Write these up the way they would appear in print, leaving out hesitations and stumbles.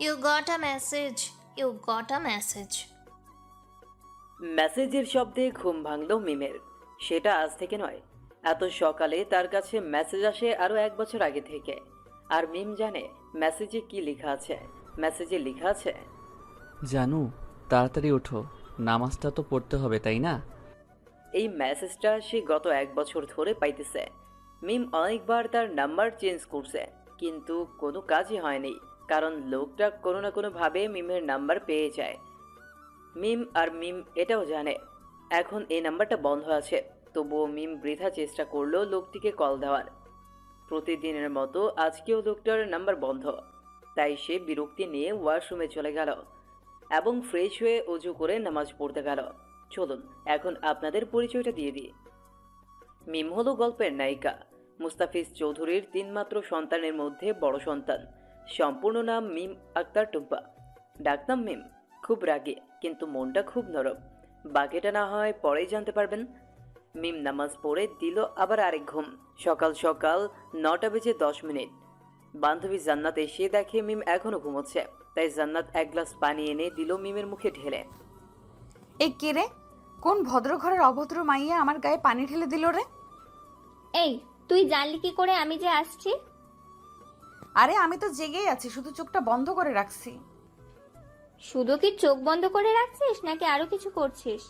You got a message. You got a message. মেসেজের শব্দে ঘুম ভাঙল মিমের। সেটা আজ থেকে নয়, এত সকালে তার কাছে মেসেজ আসে আরও 1 বছর আগে থেকে। আর মিম জানে মেসেজে কি লেখা আছে। মেসেজে লেখা আছে, জানু, তাড়াতাড়ি ওঠো, নামাজটা তো পড়তে হবে, তাই না? এই মেসেজটা সে গত 1 বছর ধরে পাইতেছে। মিম অনেকবার তার নাম্বার চেঞ্জ করছে, কিন্তু কোনো কাজই হয়নি, কারণ লোকটা কোনো না কোনোভাবে মিমের নাম্বার পেয়ে যায়। মিম এটাও জানে এখন এই নাম্বারটা বন্ধ আছে, তবুও মিম বৃথা চেষ্টা করলো লোকটিকে কল দেওয়ার। প্রতিদিনের মতো আজকেও লোকটার নাম্বার বন্ধ, তাই সে বিরক্তি নিয়ে ওয়াশরুমে চলে গেল এবং ফ্রেশ হয়ে অজু করে নামাজ পড়তে গেল। চলুন এখন আপনাদের পরিচয়টা দিয়ে দিই। মিম হলো গল্পের নায়িকা, মুস্তাফিজ চৌধুরীর 3 মাত্র সন্তানের মধ্যে বড় সন্তান। সম্পূর্ণ নাম মিম আক্তার টুম্পা, ডাকনাম মিম। খুব রাগী, কিন্তু মনটা খুব নরম। বাকিটা না হয় পরেই জানতে পারবেন। মিম নামাজ পড়ে দিল আবার আরেক ঘুম। সকাল সকাল 9টা বেজে 10 মিনিট। বান্ধবী জান্নাত এসে দেখে মিম এখনো ঘুমোচ্ছে, তাই জান্নাত 1 গ্লাস পানি এনে দিল মিমের মুখে ঢেলে। এ কে রে? কোন ভদ্রঘরের অভদ্র মাইয়া আমার গায়ে পানি ঢেলে দিল রে? এই, তুই জানলি কি করে আমি যে আসছি? আরে আমি তো জেগেই আছি, শুধু চোখটা বন্ধ করে রাখছি। শুধু কি চোখ বন্ধ করে রাখছিস নাকি আরো কিছু করছিস?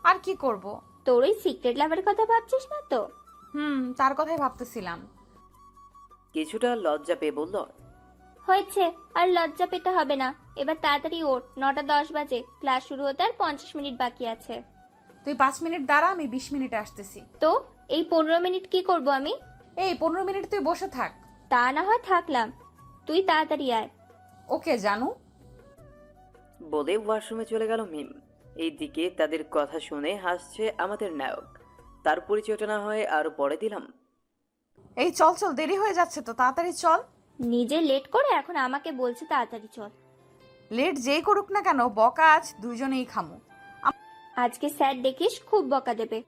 আর কি করব? তোর ওই সিক্রেট লাভারের কথা ভাবছিস না তো? তার কথাই ভাবতেছিলাম। কিছুটা লজ্জা পেয়ে বলল, হয়েছে, আর লজ্জা পেতে হবে না। এবার তাড়াতাড়ি ওঠ, 9টা 10 বাজে, ক্লাস শুরু হতে আর 50 মিনিট বাকি আছে। তুই 5 মিনিট দাঁড়া, আমি 20 মিনিটে আসতেছি। তো এই 15 মিনিট কি করব আমি? এই 15 মিনিট তুই বসে থাক। তা না হয় থাকলাম, তুই তাড়াতাড়ি আয়। ওকে জানু। বলে ওয়াশরুমে চলে গেল মিম। এইদিকে তাদের কথা শুনে হাসছে আমাদের নায়ক। তার পরিচয়টা না হয় আরো পরে দিলাম। এই চল চল, দেরি হয়ে যাচ্ছে তো, তাড়াতাড়ি চল। নিজে লেট করে এখন আমাকে বলছে তাড়াতাড়ি চল। লেট যেই করুক না কেন, বকা আজ দুইজনেই খামু। আজকে স্যার দেখিস খুব বকা দেবে।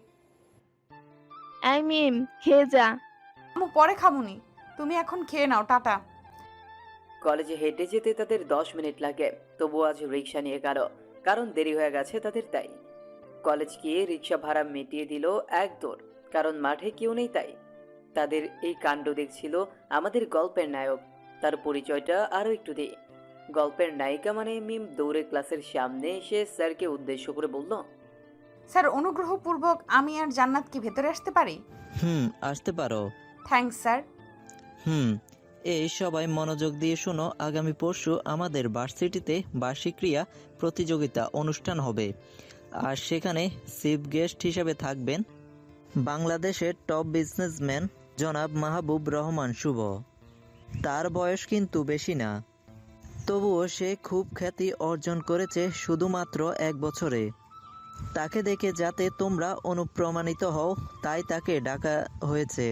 এই মিম, খেয়ে যা। আমু পরে খামুনি, তুমি এখন খেয়ে নাও, টাটা। কলেজে হেঁটে যেতে তাদের 10 মিনিট লাগে, তবুও আজ রিক্সা নিয়ে গেল, কারণ দেরি হয়ে গেছে তাদের। তাই কলেজ গিয়ে রিক্সা ভাড়া মিটিয়ে দিল এক দৌড়, কারণ মাঠে কেউ নেই। তাই তাদের এই কাণ্ড দেখছিল আমাদের গল্পের নায়ক। তার পরিচয়টা আরও একটু দিই। গল্পের নায়িকা মানে মিম দৌড়ে ক্লাসের সামনে এসে স্যারকে উদ্দেশ্য করে বলল, স্যার, অনুগ্রহপূর্বক আমি আর জান্নাত কি ভেতরে আসতে পারি? আসতে পারো। Thanks sir. হুম এই সবাই মনোযোগ দিয়ে শোনো, আগামী পরশু আমাদের ভার্সিটিতে বার্ষিক ক্রীড়া প্রতিযোগিতা অনুষ্ঠান হবে, আর সেখানে চিফ গেস্ট হিসেবে থাকবেন বাংলাদেশের টপ বিজনেসম্যান জনাব মাহবুব রহমান শুভ। তার বয়স কিন্তু বেশি না, তবুও সে খুব খ্যাতি অর্জন করেছে শুধুমাত্র 1 বছরে। তাকে দেখে যাতে তোমরা অনুপ্রাণিত হও, তাই তাকে ডাকা হয়েছে,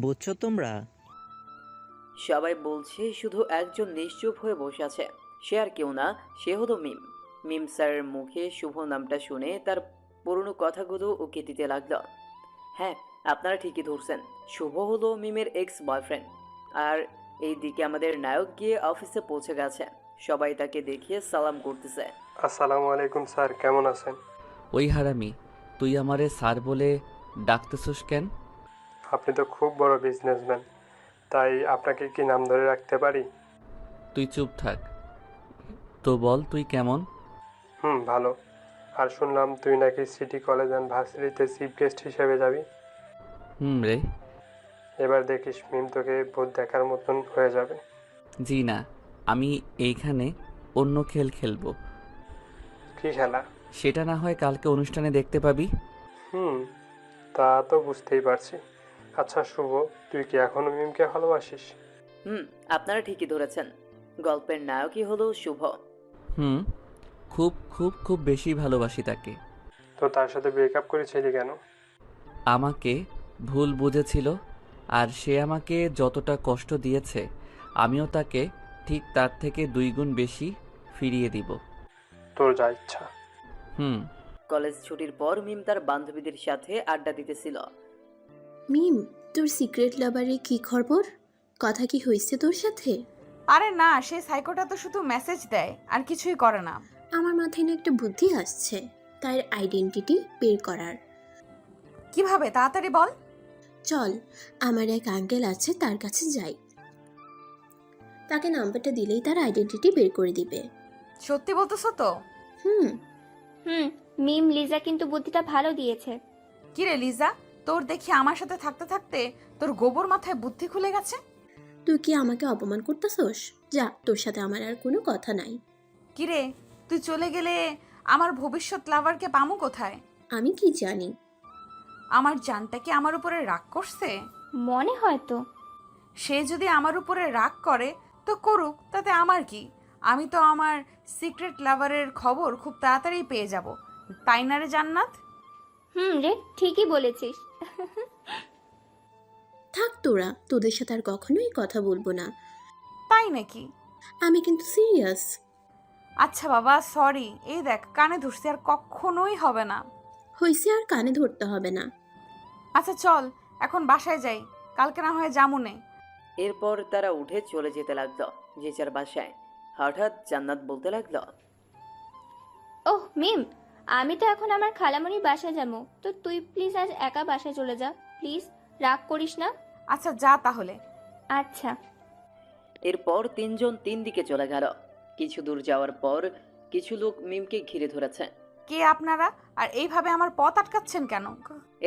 বুঝছো তোমরা? সবাই বলছে, শুধু একজন নিশ্চুপ হয়ে বসে আছে। সে আর কেউ না, সে হলো মিম। মিম স্যারের মুখে শুভ নামটা শুনে তার পুরনো কথাগুলো ওকে দিতে লাগলো। হ্যাঁ, আপনারা ঠিকই ধরছেন, শুভ হলো মিমের এক্স বয়ফ্রেন্ড। আর এই দিকে আমাদের নায়ক গিয়ে অফিসে পৌঁছে গেছে। সবাই তাকে দেখিয়ে সালাম করতেছে। আসসালামু আলাইকুম স্যার, কেমন আছেন? ওই হারামি, তুই আমারে স্যার বলে ডাকতেছস কেন? আপনি তো খুব বড় বিজনেসম্যান, তাই আপনাকে কি নাম ধরে রাখতে পারি? তুই চুপ থাক। তো বল, তুই কেমন? ভালো। আর শুনলাম তুই নাকি সিটি কলেজ অ্যান্ড ভার্সিটিতে চিফ গেস্ট হিসেবে যাবি। রে। এবার দেখিস মিম তোকে ভূত দেখার মতন হয়ে যাবে। জি না, আমি এইখানে অন্য খেল খেলবো। কি খেলা? সেটা না হয় কালকে অনুষ্ঠানে দেখতে পাবি। তা তো বুঝতেই পারছি। আচ্ছা শুভ, তুই কি এখনো মিমকে ভালোবাসিস? আপনারা ঠিকই ধরেছেন, গল্পের নায়কই হলো শুভ। হুম, খুব খুব খুব বেশি ভালোবাসি তাকে। তো তার সাথে ব্রেকআপ করেছিলি কেন? আমাকে ভুল বুঝেছিল, আর সে আমাকে যতটা কষ্ট দিয়েছে আমিও তাকে ঠিক তার থেকে 2 গুণ বেশি ফিরিয়ে দিব। তোর যা ইচ্ছা। কলেজ ছুটির পর মিম তার বান্ধবীদের সাথে আড্ডা দিতেছিল। মিম, তোর সিক্রেট লাভারে কি খবর? কথা কি হয়েছে তোর সাথে? আরে না, সেই সাইকোটা তো শুধু মেসেজ দেয় আর কিছুই করে না। আমার মাথায় না একটা বুদ্ধি আসছে তার আইডেন্টিটি বের করার। কিভাবে, তাড়াতাড়ি বল। চল, আমার এক আঙ্কেল আছে, তার কাছে যাই। তাকে নাম্বারটা দিলেই তার আইডেন্টিটি বের করে দিবে। সত্যি বলতেছো তো? হুম। মিম লিজা কিন্তু বুদ্ধিটা ভালো দিয়েছে। কিরে লিজা, তোর দেখি আমার সাথে থাকতে থাকতে তোর গোবর মাথায় বুদ্ধি খুলে গেছে। তুই কি আমাকে অপমান করতেছস? যা, তোর সাথে আমার আর কোনো কথা নাই। কিরে, তুই চলে গেলে আমার ভবিষ্যৎ লাভারকে পামু কোথায়? আমি কি জানি। আমার জানটা কি আমার উপরে রাগ করছে? মনে হয় তো। সে যদি আমার উপরে রাগ করে তো করুক, তাতে আমার কি? আমি তো আমার সিক্রেট লাভারের খবর খুব তাড়াতাড়ি পেয়ে যাব, তাই না রে জান্নাত? রে, ঠিকই বলেছিস। থাক তোরা, তোদের সাথে আর কখনোই কথা বলবো না। তাই নাকি? আমি কিন্তু সিরিয়াস। আচ্ছা বাবা, সরি। এই দেখ, কানে ধরছি, আর কখনোই হবে না। হইছে, আর কানে ধরতে হবে না। আচ্ছা চল, এখন বাসায় যাই, কালকে না হয় জামুনে। এরপর তারা উঠে চলে যেতে লাগলো যে যার বাসায়। হঠাৎ জান্নাত বলতে লাগলো, ওহ মিম, আমি তো এখন আমার খালামণির বাসায় যাবো, তো তুই প্লিজ আজ একা বাসায় চলে যা, প্লিজ, রাগ করিস না। আচ্ছা যা তাহলে। আচ্ছা। এরপর তিনজন তিন দিকে চলে গেল। কিছু দূর যাওয়ার পর কিছু লোক মিমকে ঘিরে ধরেছে। কে আপনারা, আর এইভাবে আমার পথ আটকাচ্ছেন কেন?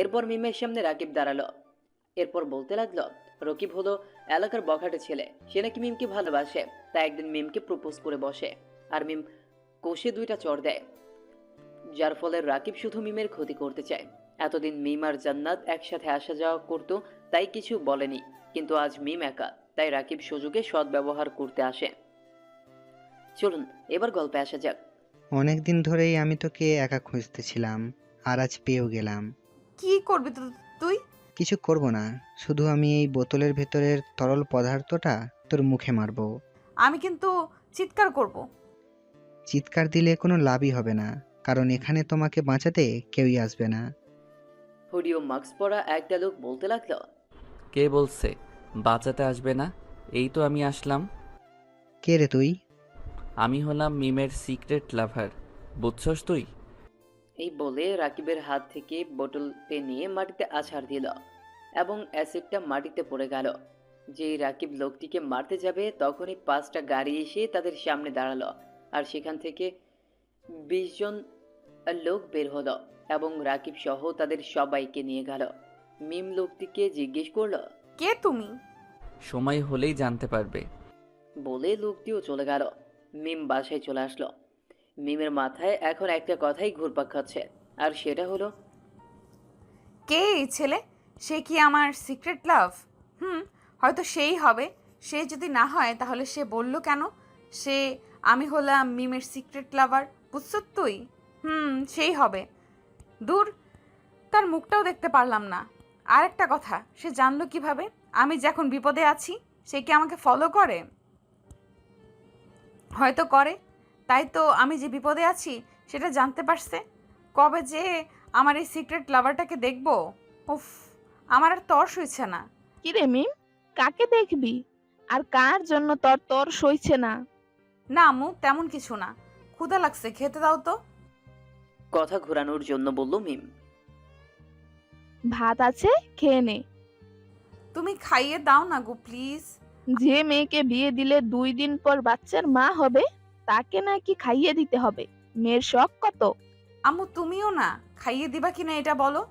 এরপর মিমের সামনে রাকিব দাঁড়ালো। এরপর বলতে লাগলো, রকিব হলো এলাকার বখাটে ছেলে, সে নাকি মিমকে ভালোবাসে, তাই একদিন মিমকে প্রপোজ করে বসে, আর মিম কষে 2টা চড় দেয়, যার ফলে রাকিব শুধু মিমের ক্ষতি করতে চায়। এতদিন মিম আর জান্নাত একসাথে আসা যাওয়া করতো, তাই কিছু বলেনি, কিন্তু আজ মিম একা, তাই রাকিব সুযোগে সদ্ব্যবহার করতে আসে। চলুন এবার গল্পে আসা যাক। অনেকদিন ধরেই আমি তোকে একা খুঁজতেছিলাম, আর আজ পেয়েও গেলাম। কি করবি তুই? কিছু করব না, শুধু আমি এই বোতলের ভেতরের তরল পদার্থটা তোর মুখে মারবো। আমি কিন্তু চিৎকার করব। চিৎকার দিলে কোনো লাভই হবে না, কারণ এখানে তোমাকে বাঁচাতে কেউই আসবে না। হুডি ও মাস্ক পরা একটা লোক বলতে লাগলো, কে বলছে বাঁচাতে আসবে না? এই তো আমি আসলাম। কে রে তুই? আমি হলাম মিমের সিক্রেট লাভার, বুঝছস তুই? এই বলে রাকিবের হাত থেকে বোতলটি নিয়ে মাটিতে আছাড় দিল এবং অ্যাসিডটা মাটিতে পড়ে গেল। যেই রাকিব লোকটিকে মারতে যাবে তখনই 5টা গাড়ি এসে তাদের সামনে দাঁড়ালো, আর সেখান থেকে 20 জন লোক বের হলো এবং রাকিব সহ তাদের সবাইকে নিয়ে গেল। মিম লোকটিকে জিজ্ঞেস করলো, কে তুমি? সময় হলেই জানতে পারবে। বলে লোকটিও চলে গেল। মিম বাসায় চলে আসলো। মিমের মাথায় এখন একটা কথাই ঘুরপাক খাচ্ছে, আর সেটা হলো, কে এই ছেলে? সে কি আমার সিক্রেট লাভ? হয়তো সেই হবে। সে যদি না হয় তাহলে সে বলল কেন আমি হলাম মিমের সিক্রেট লাভার? বুঝছ তুই? সেই হবে। দূর, তার মুখটাও দেখতে পারলাম না। আর একটা কথা, সে জানলো কিভাবে আমি যে এখন বিপদে আছি? সে কি আমাকে ফলো করে? হয়তো করে, তাই তো আমি যে বিপদে আছি সেটা জানতে পারছে। কবে যে আমার এই সিক্রেট লাভারটাকে দেখবো, উফ, আমার আর তর সইছে না। কিরে মিম, কাকে দেখবি? আর কার জন্য তোর তোর সইছে না? না আম্মু, তেমন কিছু না। ক্ষুধা লাগছে, খেতে দাও তো। কথা ঘোরানোর জন্য বলল মিম। ভাত আছে, খেয়ে নে। তুমি খাইয়ে দাও না গো প্লিজ। যে মেয়েকে বিয়ে দিলে 2 দিন পর বাচ্চার মা হবে, তাকে নাকি খাইয়ে দিতে হবে? মেয়ের শখ কত? আম্মু তুমিও না, খাইয়ে দিবা কিনা এটা বলো।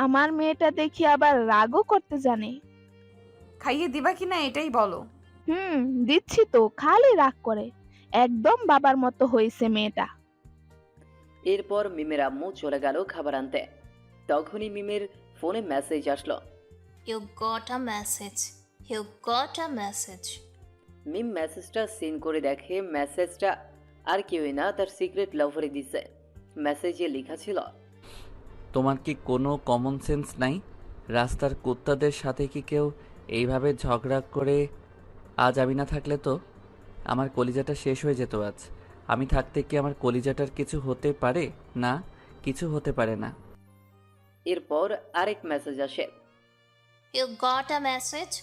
আমার মেয়েটা দেখি আবার রাগও করতে জানে। খাইয়ে দিবা কিনা এটাই বলো। দিচ্ছি তো, খালি রাগ করে। একদম বাবার মতো হয়েছে মেয়েটা। এরপর মিমের আম্মু চলে গেল খাবার আনতে। তখনই মিমের ফোনে মেসেজ আসলো। You got a message. You got a message. মিম মেসেজটা সিন করে দেখে মেসেজটা আর কেউই না, তার সিক্রেট লাভারই দিছে। মেসেজে লেখা ছিল, তোমার কি কোনো কমন সেন্স নাই? রাস্তার কুত্তাদের সাথে কি কেউ এইভাবে ঝগড়া করে? আজ আমি না থাকলে তো আমার কলিজাটা শেষ হয়ে যেত আজ। আমি থাকতে কি আমার কলিজাটার কিছু হতে পারে? না, কিছু হতে পারে না। এরপর আরেক মেসেজ আসে। You got a message.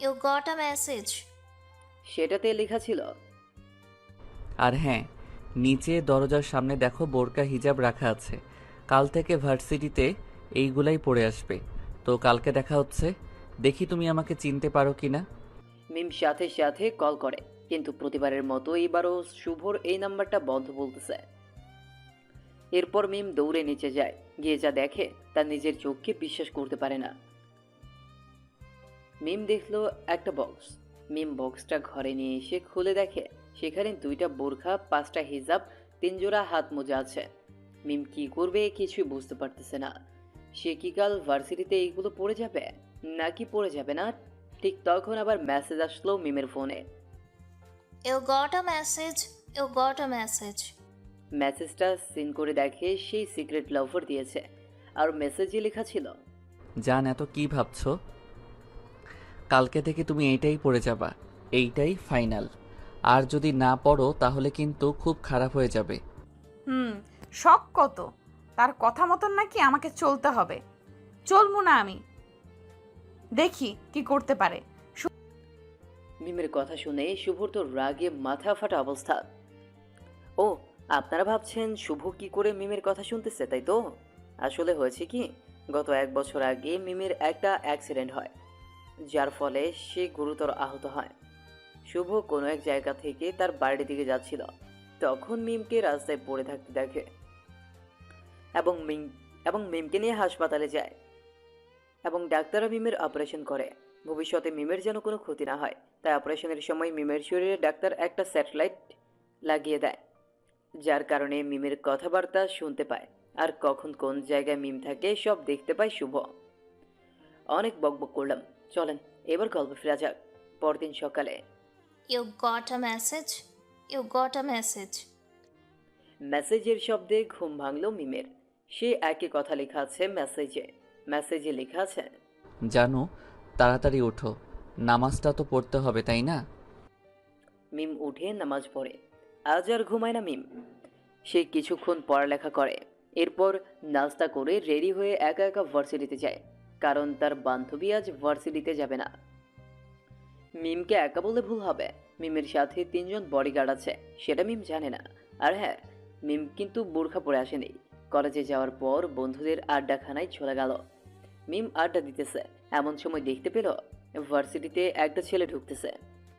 You got a message. সেটাতে লেখা ছিল, আর হ্যাঁ, নিচে দরজার সামনে দেখো বোরকা হিজাব রাখা আছে। কাল থেকে ভার্সিটিতে এইগুলাই পরে আসবে। তো কালকে দেখা হচ্ছে, দেখি তুমি আমাকে চিনতে পারো কিনা। মিম সাথে সাথে কল করে, কিন্তু প্রতিবারের মতো এবারও শুভর এই নাম্বারটা বন্ধ বলতেছে। এরপর মিম দৌড়ে নিচে যায়, গিয়ে যা দেখে তার নিজের চোখকে বিশ্বাস করতে পারে না। মিম দেখলো একটা বক্স। মিম বক্সটা ঘরে নিয়ে এসে খুলে দেখে সেখানে 2টা বোরখা, 5টা হিজাব, 3 জোড়া হাত মোজা আছে। মিম কি করবে কিছুই বুঝতে পারতেছে না। সে কি কাল ভার্সিটিতে এইগুলো পড়ে যাবে নাকি পড়ে যাবে না? ঠিক তখন আবার মেসেজ আসলো মিমের ফোনে। You got a message. You got a message. মেসেজটা সিন করে দেখে সেই সিক্রেট লাভার দিয়েছে, আর মেসেজে লেখা ছিল, জান এত কি ভাবছো? কালকে থেকে তুমি এইটাই পড়ে যাবা, এইটাই ফাইনাল। আর যদি না পড়ো তাহলে কিন্তু খুব খারাপ হয়ে যাবে। শখ কত, তার কথা মতন নাকি আমাকে চলতে হবে। চলবো না আমি, দেখি কি করতে পারে। মিমের কথা শুনে শুভর তো রাগে মাথা ফাটা অবস্থা। ও, আপনারা ভাবছেন শুভ কি করে মিমের কথা শুনতেছে, তাই তো? আসলে হয়েছে কি, গত 1 বছর আগে মিমের একটা অ্যাক্সিডেন্ট হয়, যার ফলে সে গুরুতর আহত হয়। শুভ কোনো এক জায়গা থেকে তার বাড়ির দিকে যাচ্ছিল, তখন মিমকে রাস্তায় পড়ে থাকতে দেখে এবং মিমকে নিয়ে হাসপাতালে যায়, এবং ডাক্তাররা মিমের অপারেশন করে। ভবিষ্যতে মিমের যেন কোনো ক্ষতি না হয়, তাই অপারেশনের সময় মিমের শরীরে ডাক্তার একটা স্যাটেলাইট লাগিয়ে দেয়, যার কারণে মিমের কথাবার্তা শুনতে পায়, আর কখন কোন জায়গায় মিম থাকে সব দেখতে পায় শুভ। অনেক বকবক করলাম, চলেন এবার গল্প ফেরা যাক। পরদিন সকালে। You got a message. You got a message. মেসেজের শব্দে ঘুম ভাঙল মিমের। সে একই কথা লেখা আছে মেসেজে লেখা আছে, জানো, তাড়াতাড়ি ওঠো, নামাজটা তো পড়তে হবে, তাই না? মিম উঠে নামাজ পড়ে। আজ আর ঘুমায় না মিম। সে কিছুক্ষণ পড়ালেখা করে, এরপর নাস্তা করে রেডি হয়ে একা একা ভার্সিটিতে যায়, কারণ তার বান্ধবী আজ ভার্সিটিতে যাবে না। মিমকে একা বলে ভুল হবে, মিমের সাথে 3 জন বডিগার্ড আছে, সেটা মিম জানে না। আর হ্যাঁ, মিম কিন্তু বোরখা পরে আসেনি। কলেজে যাওয়ার পর বন্ধুদের আড্ডাখানায় চলে গেল। মিম আড্ডা দিতেছে, এমন সময় দেখতে পেল ভার্সিটিতে একটা ছেলে ঢুকতেছে।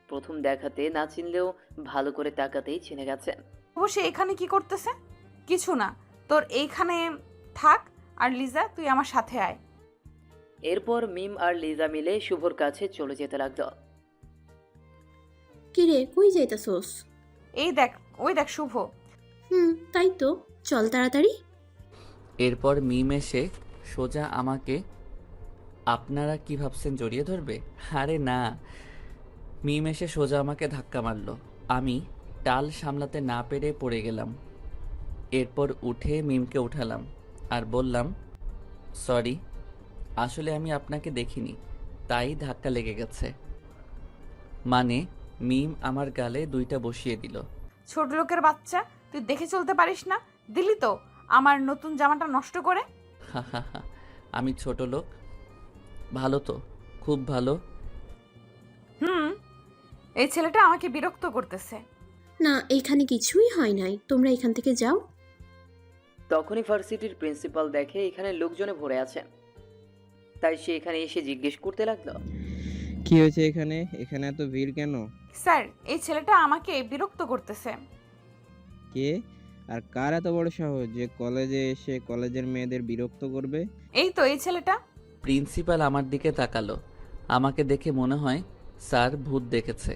প্রথম দেখাতে না চিনলেও ভালো করে তাকাতেই চিনে গেছে। সে এখানে কি করতেছে? কিছু না, তোর এইখানে থাক, আর লিজা তুই আমার সাথে আয়। এরপর মিম আর লিজা মিলে শুভর কাছে চলে যেতে লাগলো। কিরে, কই যাইতাছোস? এই দেখ, ওই দেখ শুভ। তাই তো, চল তাড়াতাড়ি। এরপর মিম এসে সোজা আমাকে, আপনারা কি ভাবছেন জড়িয়ে ধরবে? আরে না, মিম এসে সোজা আমাকে ধাক্কা মারলো। আমি টাল সামলাতে না পেরে পড়ে গেলাম। এরপর উঠে মিমকে উঠালাম আর বললাম, সরি, আসলে আমি আপনাকে দেখিনি, তাই ধাক্কা লেগে গেছে। মানে মিম আমার গালে 2টা বসিয়ে দিল। ছোট লোকের বাচ্চা, তুই দেখে চলতে পারিস না? দিলি তো আমার নতুন জামাটা নষ্ট করে। আমি ছোট লোক? ভালো তো, খুব ভালো। এই ছেলেটা আমাকে বিরক্ত করতেছে। না, এইখানে কিছুই হয় নাই, তোমরা এখান থেকে যাও। তখনই ভার্সিটির প্রিন্সিপাল দেখে এখানে লোকজনে ভরে আছে, তাই সে এখানে এসে জিজ্ঞেস করতে লাগলো, কি হয়েছে এখানে? এখানে এত ভিড় কেন? স্যার, এই ছেলেটা আমাকে বিরক্ত করতেছে। কে আর কার এত বড় সাহস যে কলেজে এসে কলেজের মেয়েদের বিরক্ত করবে? এই তো, এই ছেলেটা। প্রিন্সিপাল আমার দিকে তাকালো। আমাকে দেখে মনে হয় স্যার ভূত দেখেছে,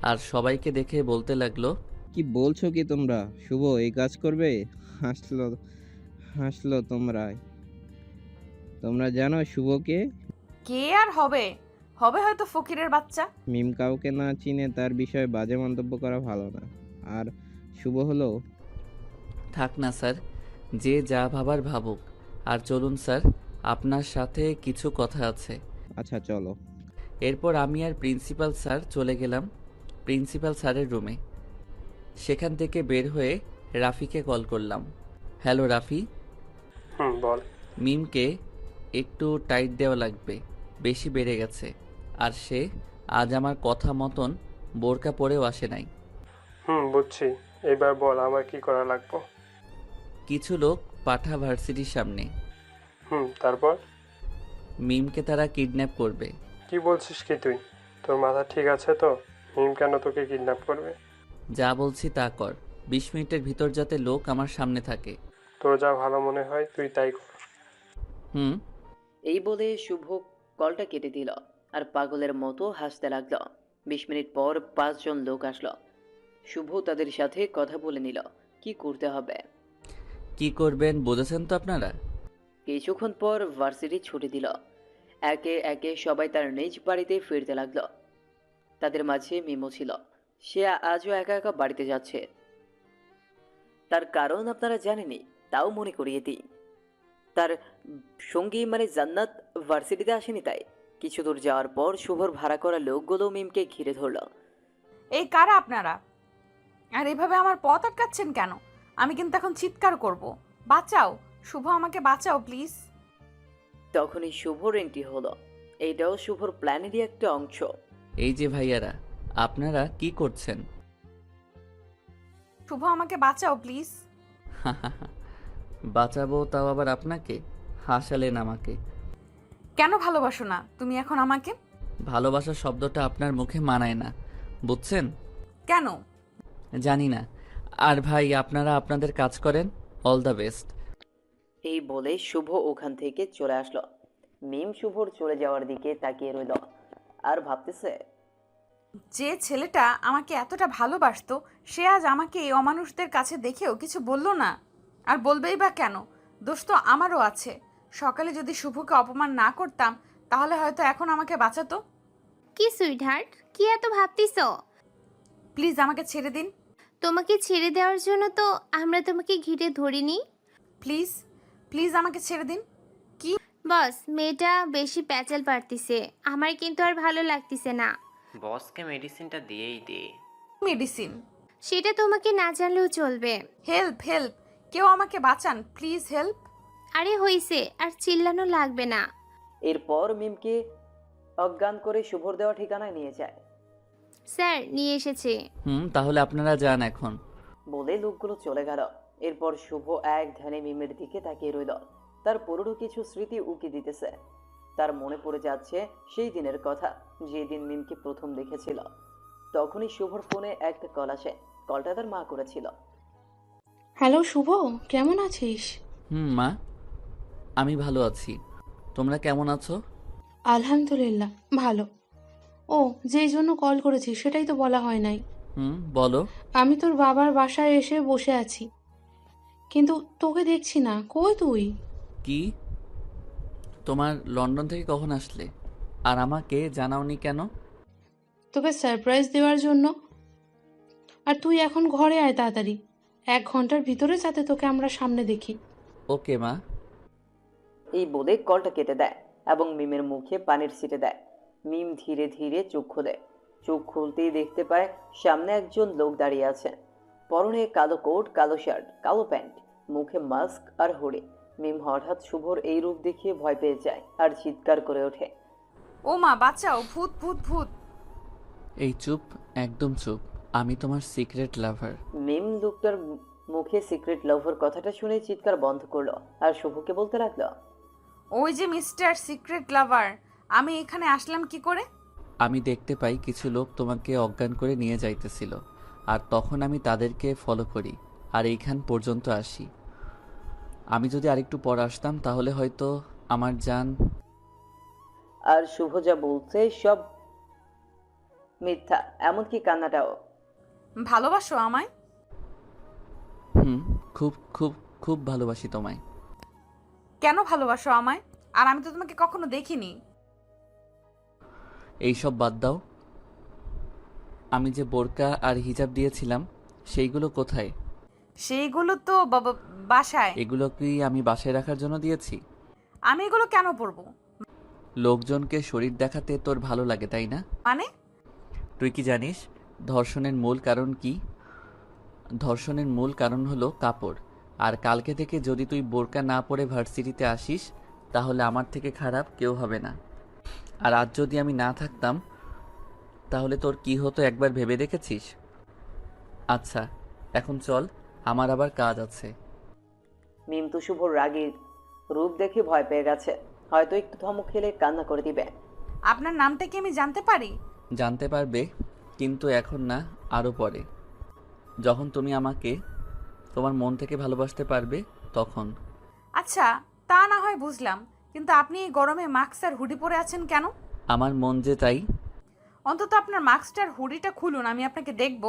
আর সবাইকে দেখে বলতে লাগলো, কি বলছো কি তোমরা? শুভ এই কাজ করবে? হাসলো তোমরা জানো শুভকে? কে আর হবে হয়তো ফকিরের বাচ্চা। মিম কাউকে না চিনে তার বিষয়ে বাজে মন্তব্য করা ভালো না। আর শুভ হলো, থাক না স্যার, যে যা ভাবার ভাবুক। আর চলুন স্যার, আপনার সাথে কিছু কথা আছে। আচ্ছা চলো। এরপর আমি আর প্রিন্সিপাল স্যার চলে গেলাম প্রিন্সিপাল স্যারের রুমে। সেখান থেকে বের হয়ে রাফিকে কল করলাম। হ্যালো রাফি। বল। মিমকে একটু টাইট দেওয়া লাগবে, বেশি বেড়ে গেছে, আর সে আজ আমার কথা মতন বোরকা পরেও আসে নাই। বুঝছি। এবার বল আমার কি করা লাগবে? কিছু লোক পাঠা ভার্সিটির সামনে। তারপর? মিমকে তারা কিডন্যাপ করবে। কি বলছিস কি তুই? তোর মাথা ঠিক আছে তো? মিম কেন তোকে কিডন্যাপ করবে? যা বলছি তা কর। 20 মিনিটের ভিতর যাতে লোক আমার সামনে থাকে। তোর যা ভালো মনে হয় তুই তাই কর। এই বলে শুভ কলটা কেটে দিল আর পাগলের মতো হাসতে লাগলো। 20 মিনিট পর 5 জন লোক আসলো। শুভ তাদের সাথে কথা বলে নিল কি করতে হবে। কি করবেন বুঝেছেন তো আপনারা? কিছুক্ষণ পর ভার্সিটি ছুটি দিল। একে একে সবাই তার নিজ বাড়িতে ফিরতে লাগলো। তাদের মাঝে মিমো ছিল। সে আজও একা একা বাড়িতে যাচ্ছে। তার কারণ আপনারা জানেনই, তাও মনে করিয়ে দিই। তার সঙ্গী মানে জান্নাত ভার্সিটিতে আসেনি, তাই কিছু দূর যাওয়ার পর শুভর ভাড়া করা লোকগুলো মিমকে ঘিরে ধরল। এই কারা আপনারা? আর এভাবে আমার পথ আটকাচ্ছেন কেন? আমি কিন্তু এখন চিৎকার করব। বাঁচাও শুভ, আমাকে বাঁচাও প্লিজ। তখনই শুভর এন্ট্রি হলো। এইটাও শুভর প্ল্যানেরই একটা অংশ। এই যে ভাইয়ারা, আপনারা কি করছেন? শুভ আমাকে বাঁচাও প্লিজ। বাঁচাবো তাও আবার আপনাকে? হাসালেন আমাকে। কেন ভালোবাসো না তুমি এখন আমাকে? ভালোবাসা শব্দটা আপনার মুখে মানায় না, বুঝছেন? কেন? জানি না। আর ভাই, আপনারা আপনাদের কাজ করেন। All the best. এই বলে শুভ ওখান থেকে চলে আসলো। মিম শুভর চলে যাওয়ার দিকে তাকিয়ে রইল আর ভাবতেছে, যে ছেলেটা আমাকে এতটা ভালোবাসতো সে আজ আমাকে এই অমানুষদের কাছে দেখেও কিছু বললো না। আর বলবেই বা কেন? দোষ তো আমারও আছে। সকালে যদি শুভকে অপমান না করতাম তাহলে হয়তো এখন আমাকে বাঁচাতো। কি সুইট হার্ট, কি এত ভাবতিস? প্লিজ আমাকে ছেড়ে দিন। তোমাকে ছেড়ে দেওয়ার জন্য তো আমরা তোমাকে ঘিরে ধরিনি। প্লিজ প্লিজ আমাকে ছেড়ে দিন। বস, মেয়েটা বেশি প্যাচাল পারতিছে। আমার কিন্তু আর ভালো লাগতিছে না। বসকে মেডিসিনটা দিয়েই দে। মেডিসিন? সেটা তোমাকে না জানলেও চলবে। হেল্প হেল্প, কেউ আমাকে বাঁচান প্লিজ, হেল্প। আরে হইছে, আর চিল্লানো লাগবে না। এরপর মিমকে অজ্ঞান করে শুভর দেওয়া ঠিকানায় নিয়ে যায়। স্যার নিয়ে এসেছে। তাহলে আপনারা যান এখন। বলে লোকগুলো চলে গেল। এরপর শুভ এক ধ্যানে মিমের দিকে তাকিয়ে রইল। তার পুরনো কিছু স্মৃতি উকি দিতেছে। তার মনে পড়ে যাচ্ছে সেই দিনের কথা, যেদিন মিমকে প্রথম দেখেছিল। তখনই শুভর ফোনে একটা কল আসে। কলটা তার মা করেছিল। হ্যালো শুভ, কেমন আছিস? মা, আমি ভালো আছি। তোমরা কেমন আছো? আলহামদুলিল্লাহ ভালো। ও, যেই জন্য কল করেছিস সেটাই তো বলা হয় নাই। বলো। আমি তোর বাবার বাসায় এসে বসে আছি, কিন্তু তোকে দেখছি না। কই তুই? কি? তোমার লন্ডন থেকে কখন আসলে? আর আমাকে জানাওনি কেন? তোকে সারপ্রাইজ দেওয়ার জন্য। আর তুই এখন ঘরে আয় তাড়াতাড়ি, 1 ঘন্টার ভিতরে যাতে তোকে আমরা সামনে দেখি। ওকে মা। এই বলে কলটা কেটে দেয় এবং মিমের মুখে পানির ছিটে দেয়। মিম ধীরে ধীরে চোখ খোলে। চোখ খুলতেই দেখতে পায় সামনে একজন লোক দাঁড়িয়ে আছে। পরনে কালো কোট, কালো শার্ট, কালো প্যান্ট, মুখে মাস্ক আর হুডি। মিম হঠাৎ শুভর এই রূপ দেখিয়ে ভয় পেয়ে যায় আর চিৎকার করে ওঠে, ও মা বাঁচাও, ভূত ভূত ভূত। এই চুপ, একদম চুপ। আমি তোমার সিক্রেট লাভার। মিম লোকটার মুখে সিক্রেট লাভার কথাটা শুনে চিৎকার বন্ধ করলো আর শুভকে বলতে লাগলো, ওই যে মিস্টার সিক্রেট লাভার, আমি এখানে আসলাম কি করে? আমি দেখতে পাই কিছু লোক তোমাকে অজ্ঞান করে নিয়ে যাইতেছিল, আর তখন আমি তাদেরকে ফলো করি আর এইখান পর্যন্ত আসি। আমি যদি আরেকটু পর আসতাম তাহলে হয়তো আমার জান। আর শুভ যা বলছে সব মিথ্যা, এমনকি কান্নাটাও। ভালোবাসো আমায়? খুব খুব খুব ভালোবাসি তোমায়। কেন ভালোবাসো আমায়? আর আমি তো তোমাকে কখনো দেখিনি। এইসব বাদ দাও। আমি যে বোরকা আর হিজাব দিয়েছিলাম সেইগুলো কোথায়? সেইগুলো তো বাসায়। এগুলো কি আমি বাসায় রাখার জন্য দিয়েছি? আমি এগুলো কেন পরবো? লোকজনকে শরীর দেখাতে তোর ভালো লাগে, তাই না? মানে? তুই কি জানিস ধর্ষণের মূল কারণ কি? ধর্ষণের মূল কারণ হলো কাপড়। আর কালকে থেকে যদি তুই বোরকা না পরে ভার্সিটিতে আসিস তাহলে আমার থেকে খারাপ কেউ হবে না। আর আজ যদি আমি না থাকতাম তাহলে তোর কি হতো একবার ভেবে দেখেছিস? আচ্ছা, এখন চল, আমার আবার কাজ আছে। মিম তো শুভর রাগীর রূপ দেখে ভয় পেয়ে গেছে, হয়তো একটু ধমক খেলে কান্না করে দিবে। আপনার নামটা কি আমি জানতে পারি? জানতে পারবে, কিন্তু এখন না, আরও পরে, যখন তুমি আমাকে তোমার মন থেকে ভালোবাসতে পারবে তখন। আচ্ছা, তা না হয় বুঝলাম, কিন্তু আপনি এই গরমে মাস্ক আর হুডি পরে আছেন কেন? আমার মন যে তাই। অন্তত আপনার মাস্কটার হুডিটা খুলুন, আমি আপনাকে দেখব।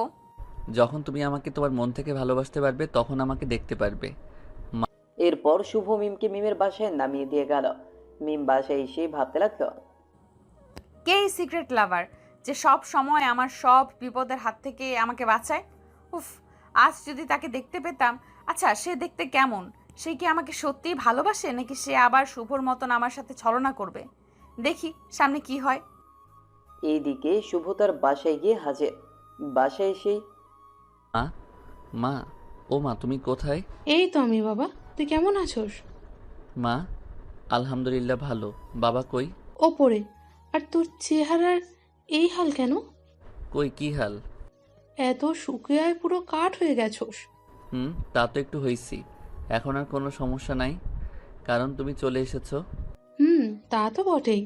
যখন তুমি আমাকে তোমার মন থেকে ভালোবাসতে পারবে তখন আমাকে দেখতে পারবে। এরপর শুভ মিমকে মিমের বাসায় নামিয়ে দিয়ে গেল। মিম বাসায় এসে ভাবতে লাগলো, কে এই সিক্রেট লাভার যে সব সময় আমার সব বিপদের হাত থেকে আমাকে বাঁচায়? উফ, আজ যদি তাকে দেখতে পেতাম। আচ্ছা, সে দেখতে কেমন? সে কি আমাকে সত্যিই ভালোবাসে, নাকি সে আবার শুভর মতন আমার সাথে ছলনা করবে? দেখি সামনে কি হয়। এইদিকে শুভ তার বাসায় গিয়ে হাজির। বাসায় এসেই, মা, মা, ও মা, তুমি কোথায়? এই তো আমি, বাবা। তুই কেমন আছোস? মা, আলহামদুলিল্লাহ ভালো। বাবা কই? ওপরে। আর তোর চেহারার এই হাল কেন? কই, কি হাল? এত শুকিয়ে পুরো কাঠ হয়ে গেছোস। তা তো একটু হয়েছি, এখন আর কোনো সমস্যা নাই, কারণ তুমি চলে এসেছো। তা তো বটেই।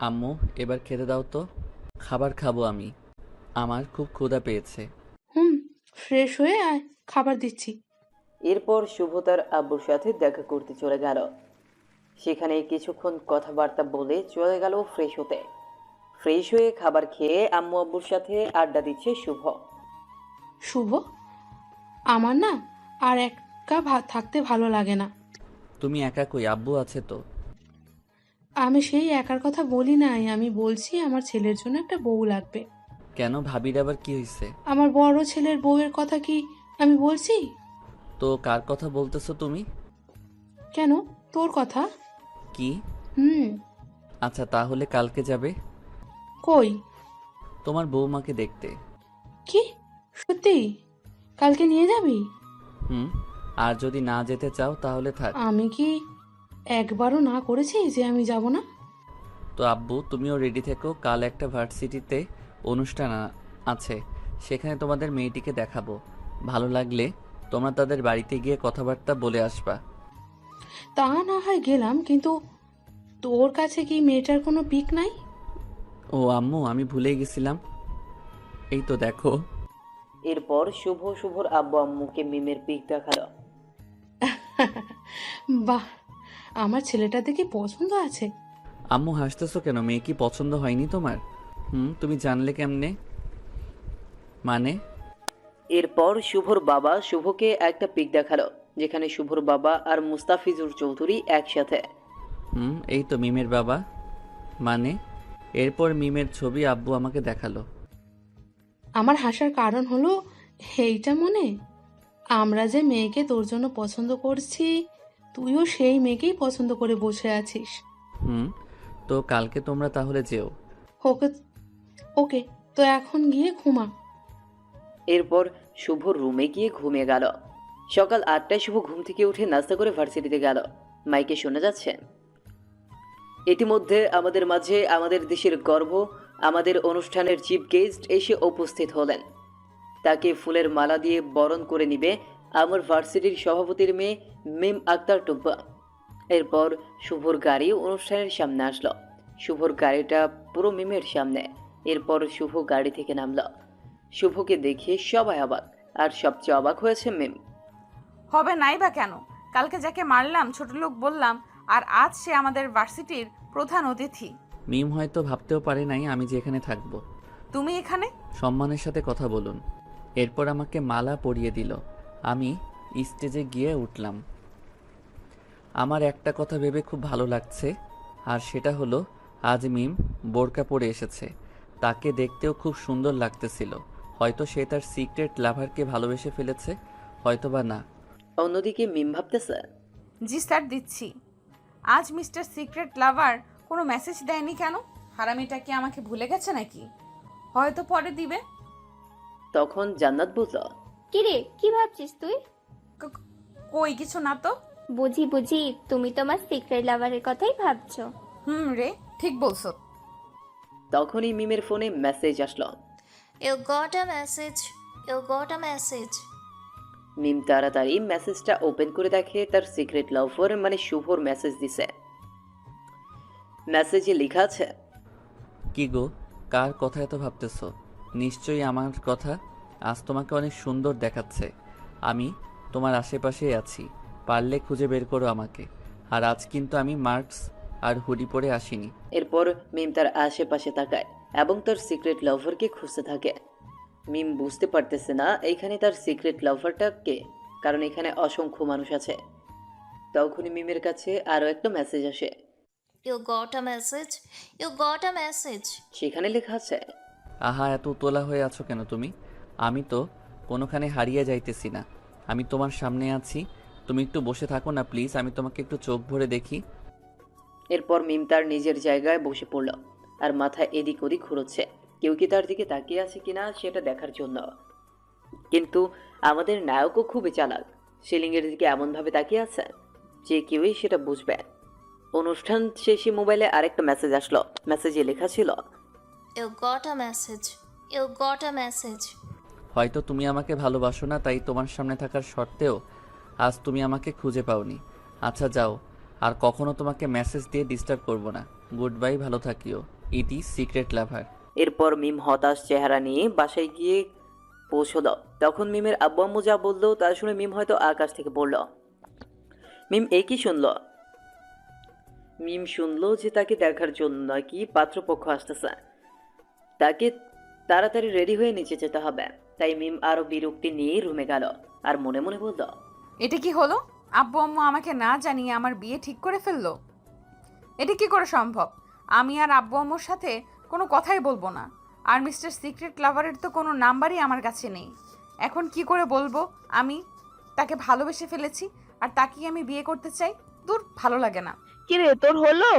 আম্মু, এবার খেতে দাও তো, খাবার খাবো আমি, আমার খুব ক্ষুধা পেয়েছে। ফ্রেশ হয়ে আয়, খাবার দিচ্ছি। এরপর শুভ তার আব্বুর সাথে দেখা করতে চলে গেল। সেখানে কিছুক্ষণ কথাবার্তা বলে চলে গেল ফ্রেশ হতে। ফ্রেশ হয়ে খাবার খেয়ে আম্মু আব্বুর সাথে আড্ডা দিচ্ছে শুভ। শুভ, আমার না আর একা থাকতে ভালো লাগে না। তুমি একা কই, আব্বু আছে তো। আমি সেই একার কথা বলি নাই, আমি বলছি আমার ছেলের জন্য একটা বউ লাগবে। কেন, ভাবির আবার কি হয়েছে? আমার বড় ছেলের বউয়ের কথা কি আমি বলছি? তো কার কথা বলতেছো তুমি? কেন, তোর কথা। কি? আচ্ছা, তাহলে কালকে যাবে? কই? তোমার বৌমাকে দেখতে। কি, সত্যি? কালকে নিয়ে যাবি? আর যদি না যেতে চাও তাহলে থাক। আমি কি একবারও না করেছি যে আমি যাব না? তো আব্বু, তুমিও রেডি থেকো, কাল একটা ভার্সিটিতে অনুষ্ঠান আছে, সেখানে তোমাদের মেয়েটিকে দেখাবো, ভালো লাগলে তোমরা তাদের বাড়িতে গিয়ে কথাবার্তা বলে আসবা। তা না হয় গেলাম, কিন্তু তোর কাছে কি মেয়েটার কোনো পিক নাই? ও আম্মু, আমি ভুলেই গেছিলাম, এই তো দেখো। এরপর শুভর আব্বু আম্মুকে মিমের পিক দেখালো। বাহ, আমার ছেলেটা দেখে পছন্দ আছে। আম্মু হাসতেছো কেন, মেয়ে কি পছন্দ হয়নি তোমার? তুমি জানলে কেমনে? মানে? এরপর শুভর বাবা শুভকে একটা পিক দেখালো, যেখানে শুভর বাবা আর মুস্তাফিজুর চৌধুরী একসাথে। এই তো মিমের বাবা। মানে? এরপর মিমের ছবি আব্বু আমাকে দেখালো। আমার হাসার কারণ হলো এইটা মনে, আমরা যে মেয়েকে তোর জন্য পছন্দ করছি, তুইও সেই মেয়েকেই পছন্দ করে বসে আছিস। তো কালকে তোমরা তাহলে যেও। ওকে ওকে, তো এখন গিয়ে ঘুমা। এরপর শুভ রুমে গিয়ে ঘুমিয়ে গেল। সকাল 8টায় শুভ ঘুম থেকে উঠে নাস্তা করে ভার্সিটিতে গেল। মাইকে শোনা যাচ্ছে, ইতিমধ্যে আমাদের মাঝে আমাদের দেশের গর্ব, আমাদের অনুষ্ঠানের চিফ গেস্ট এসে উপস্থিত হলেন। তাকে ফুলের মালা দিয়ে বরণ করে নিবে আমার ভার্সিটির সভাপতির মেয়ে মিম আক্তার টুব্বা। এরপর শুভর গাড়ি অনুষ্ঠানের সামনে আসলো। শুভর গাড়িটা পুরো মিমের সামনে। এরপর শুভ গাড়ি থেকে নামলো। শুভকে দেখে সবাই অবাক, আর সবচেয়ে অবাক হয়েছে মিম। হবে নাই বা কেন? কালকে যাকে মারলাম ছোট লোক বললাম, আর আজ সে আমাদের ভার্সিটির প্রধান অতিথি। মিম হয়তো ভাবতেও পারে নাই আমি যে এখানে থাকবো। তুমি এখানে? সম্মানের সাথে কথা বলুন। এরপর আমাকে মালা পরিয়ে দিল। আমি স্টেজে গিয়ে উঠলাম। আমার একটা কথা ভেবে খুব ভালো লাগছে, আর সেটা হলো আজ মিম বোরকা পরে এসেছে। তাকে দেখতেও খুব সুন্দর লাগতেছিল। হয়তো সে তার সিক্রেট লাভারকে ভালোবেসে ফেলেছে, হয়তো বা না। অন্যদিকে মিম ভাবতেছে, জি স্যার, দিচ্ছি। আজ মিস্টার সিক্রেট লাভার কোনো মেসেজ দেয়নি কেন? হারামিটা কি আমাকে ভুলে গেছে নাকি? হয়তো পরে দিবে। তখন জান্নাত বলল, কিরে, কি ভাবছিস তুই? কই কিছু না তো। বুঝি তুমি তোমার সিক্রেট লাভারের কথাই ভাবছো। রে, ঠিক বলছো। তখনই মিমের ফোনে মেসেজ আসলো। You got a message. You got a message. মিম তাড়াতাড়ি মেসেজটা ওপেন করে দেখে তার সিক্রেট লাভার মানে শুভর মেসেজ দিছে। মেসেজে লেখা আছে, কি গো, কার কথা এত ভাবতেছো? নিশ্চয়ই আমার কথা। আজ তোমাকে অনেক সুন্দর দেখাচ্ছে। আমি তোমার আশেপাশেই আছি, পারলে খুঁজে বের করো আমাকে। আর আজ কিন্তু আমি মাস্ক আর হুডি পরে আসিনি। এরপর মিম তার আশেপাশে তাকায় এবং তার সিক্রেট লাভারকে খুঁজতে থাকে। মিম বুঝতে পারতেছে না এইখানে তার সিক্রেট লাভারটা কে, কারণ এখানে অসংখ্য মানুষ আছে। তখনই মিমের কাছে আরও একটা মেসেজ আসে। You got a message. You got a message. সেখানে লেখা আছে, আহা, এত উতলা হয়ে আছো কেন তুমি? আমি তো কোনোখানে হারিয়ে যাইতেছি না, আমি তোমার সামনে আছি। তুমি একটু বসে থাকো না প্লিজ, আমি তোমাকে একটু চোখ ভরে দেখি। এরপর মিম তার নিজের জায়গায় বসে পড়ল আর মাথা এদিক ওদিক ঘুরোচ্ছে, কেউ কি তার দিকে তাকিয়ে আছে কিনা সেটা দেখার জন্য। কিন্তু আমাদের নায়কও খুবই চালাক, সিলিংয়ের দিকে এমনভাবে তাকিয়ে আছে যে কেউই সেটা বুঝবে। অনুষ্ঠান শেষে মোবাইলে আরেকটা মেসেজ আসলো। মেসেজে লেখা ছিল, You got a message. You got a message. হয়তো তুমি আমাকে ভালোবাসো না, তাই তোমার সামনে থাকার সত্ত্বেও আজ তুমি আমাকে খুঁজে পাওনি। আচ্ছা যাও, আর কখনো তোমাকে মেসেজ দিয়ে ডিস্টার্ব করব না। গুড বাই, ভালো থাকিও। ইটি সিক্রেট লাভার। এরপর মিম হতাশ চেহারা নিয়ে বাসায় গিয়ে পৌঁছল। তখন মিমের আব্বু আম্মু যা বললো তা শুনে মিম হয়তো আকাশ থেকে পড়ল। মিম একই শুনল। মিম শুনলো যে তাকে দেখার জন্য নাকি পাত্রপক্ষ আসতেছে, তাকে তাড়াতাড়ি রেডি হয়ে নিচে যেতে হবে। তাই মিম আরো বিরক্তি নিয়ে রুমে গেল আর মনে মনে বলল, এটা কি হলো? আব্বু আম্মু আমাকে না জানিয়ে আমার বিয়ে ঠিক করে ফেললো। এটা কি করে সম্ভব? আমি আর আব্বু আম্মুর সাথে কোনো কথাই বলবো না। আর মিস্টার সিক্রেট লাভারের তো কোনো নাম্বারই আমার কাছে নেই। এখন কি করে বলবো আমি তাকে ভালোবেসে ফেলেছি আর তাকেই আমি বিয়ে করতে চাই? দূর, ভালো লাগে না। কিরে, তোর হলো?